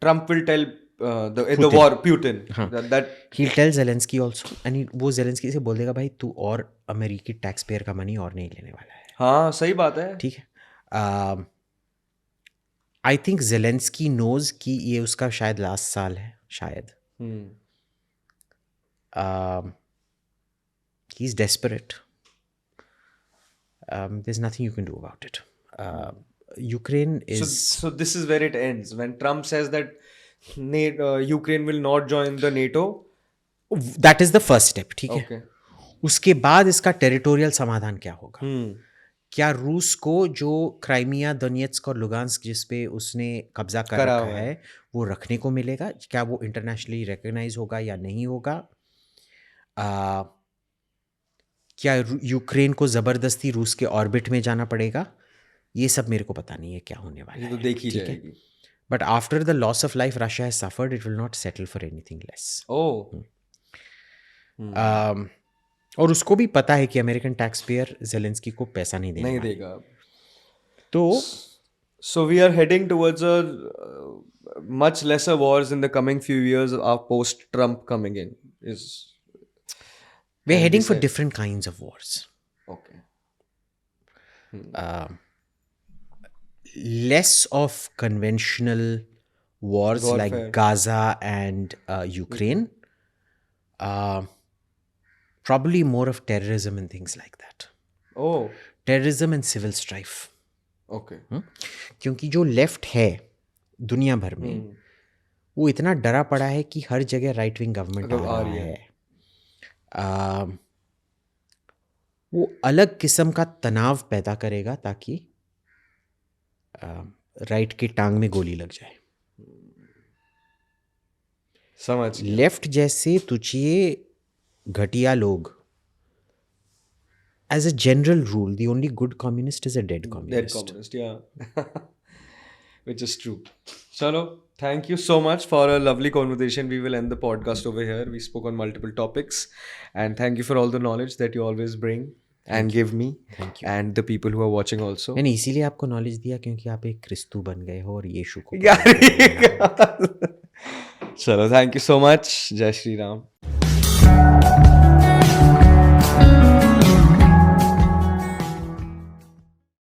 B: Trump will tell the war Putin that
A: he'll tell Zelensky also and वो Zelensky से बोल देगा भाई तू और अमेरिकी टैक्स पेयर का मनी और नहीं लेने वाला है.
B: हाँ सही बात है.
A: ठीक है. आई थिंक Zelensky knows कि ये उसका शायद लास्ट साल है शायद. He's desperate. There's nothing you can do about it. Ukraine is
B: So this is where it ends when Trump says that Ukraine will not join the NATO.
A: that is the first step, ठीक है.
B: Okay.
A: उसके बाद इसका territorial समाधान क्या होगा?
B: Hmm.
A: क्या रूस को जो क्राइमिया, दोनेत्स्क और लुगांस्क जिस पे उसने कब्जा कर
B: करा
A: रखा
B: हुआ
A: है वो रखने को मिलेगा? क्या वो इंटरनेशनली रिकॉग्नाइज होगा या नहीं होगा? क्या यूक्रेन को ज़बरदस्ती रूस के ऑर्बिट में जाना पड़ेगा? ये सब मेरे को पता नहीं है क्या होने वाला
B: ये तो
A: है,
B: देखी
A: ठीक है.
B: जाएगी.
A: But after the loss of life Russia has suffered, it will not settle for anything less.
B: Oh.
A: और उसको भी पता है कि अमेरिकन टैक्स पेयर जेलेंस्की को पैसा नहीं देने
B: नहीं
A: वाला.
B: देगा.
A: तो
B: So we are heading towards a much lesser wars in the coming few years of post-Trump coming in. Is
A: we're
B: and
A: heading
B: we
A: for
B: said-
A: different kinds of wars.
B: Okay.
A: Less of conventional wars
B: Warfare.
A: like Gaza and Ukraine. Probably more of terrorism and things like that.
B: Oh.
A: Terrorism and civil strife.
B: Okay.
A: क्योंकि जो left है दुनिया भर में वो इतना डरा पड़ा है कि हर जगह राइट विंग गवर्नमेंट आ रही है. वो अलग किस्म का तनाव पैदा करेगा ताकि राइट की टांग में गोली लग जाए.
B: समझ.
A: लेफ्ट जैसे तुझे घटिया लोग, as a general rule, the only good communist is a dead
B: Dead
A: communist.
B: communist, yeah. Which is true. Chalo, thank you so much for a lovely conversation. We will end the podcast over here. We spoke on multiple topics. And thank you for all the knowledge that you always bring and give me.
A: Thank you.
B: And the people who are watching also.
A: मैंने इसीलिए आपको knowledge दिया क्योंकि आप एक क्रिस्तु बन गए हो और यीशु को
B: Chalo, thank you so much. Jai Shri Ram.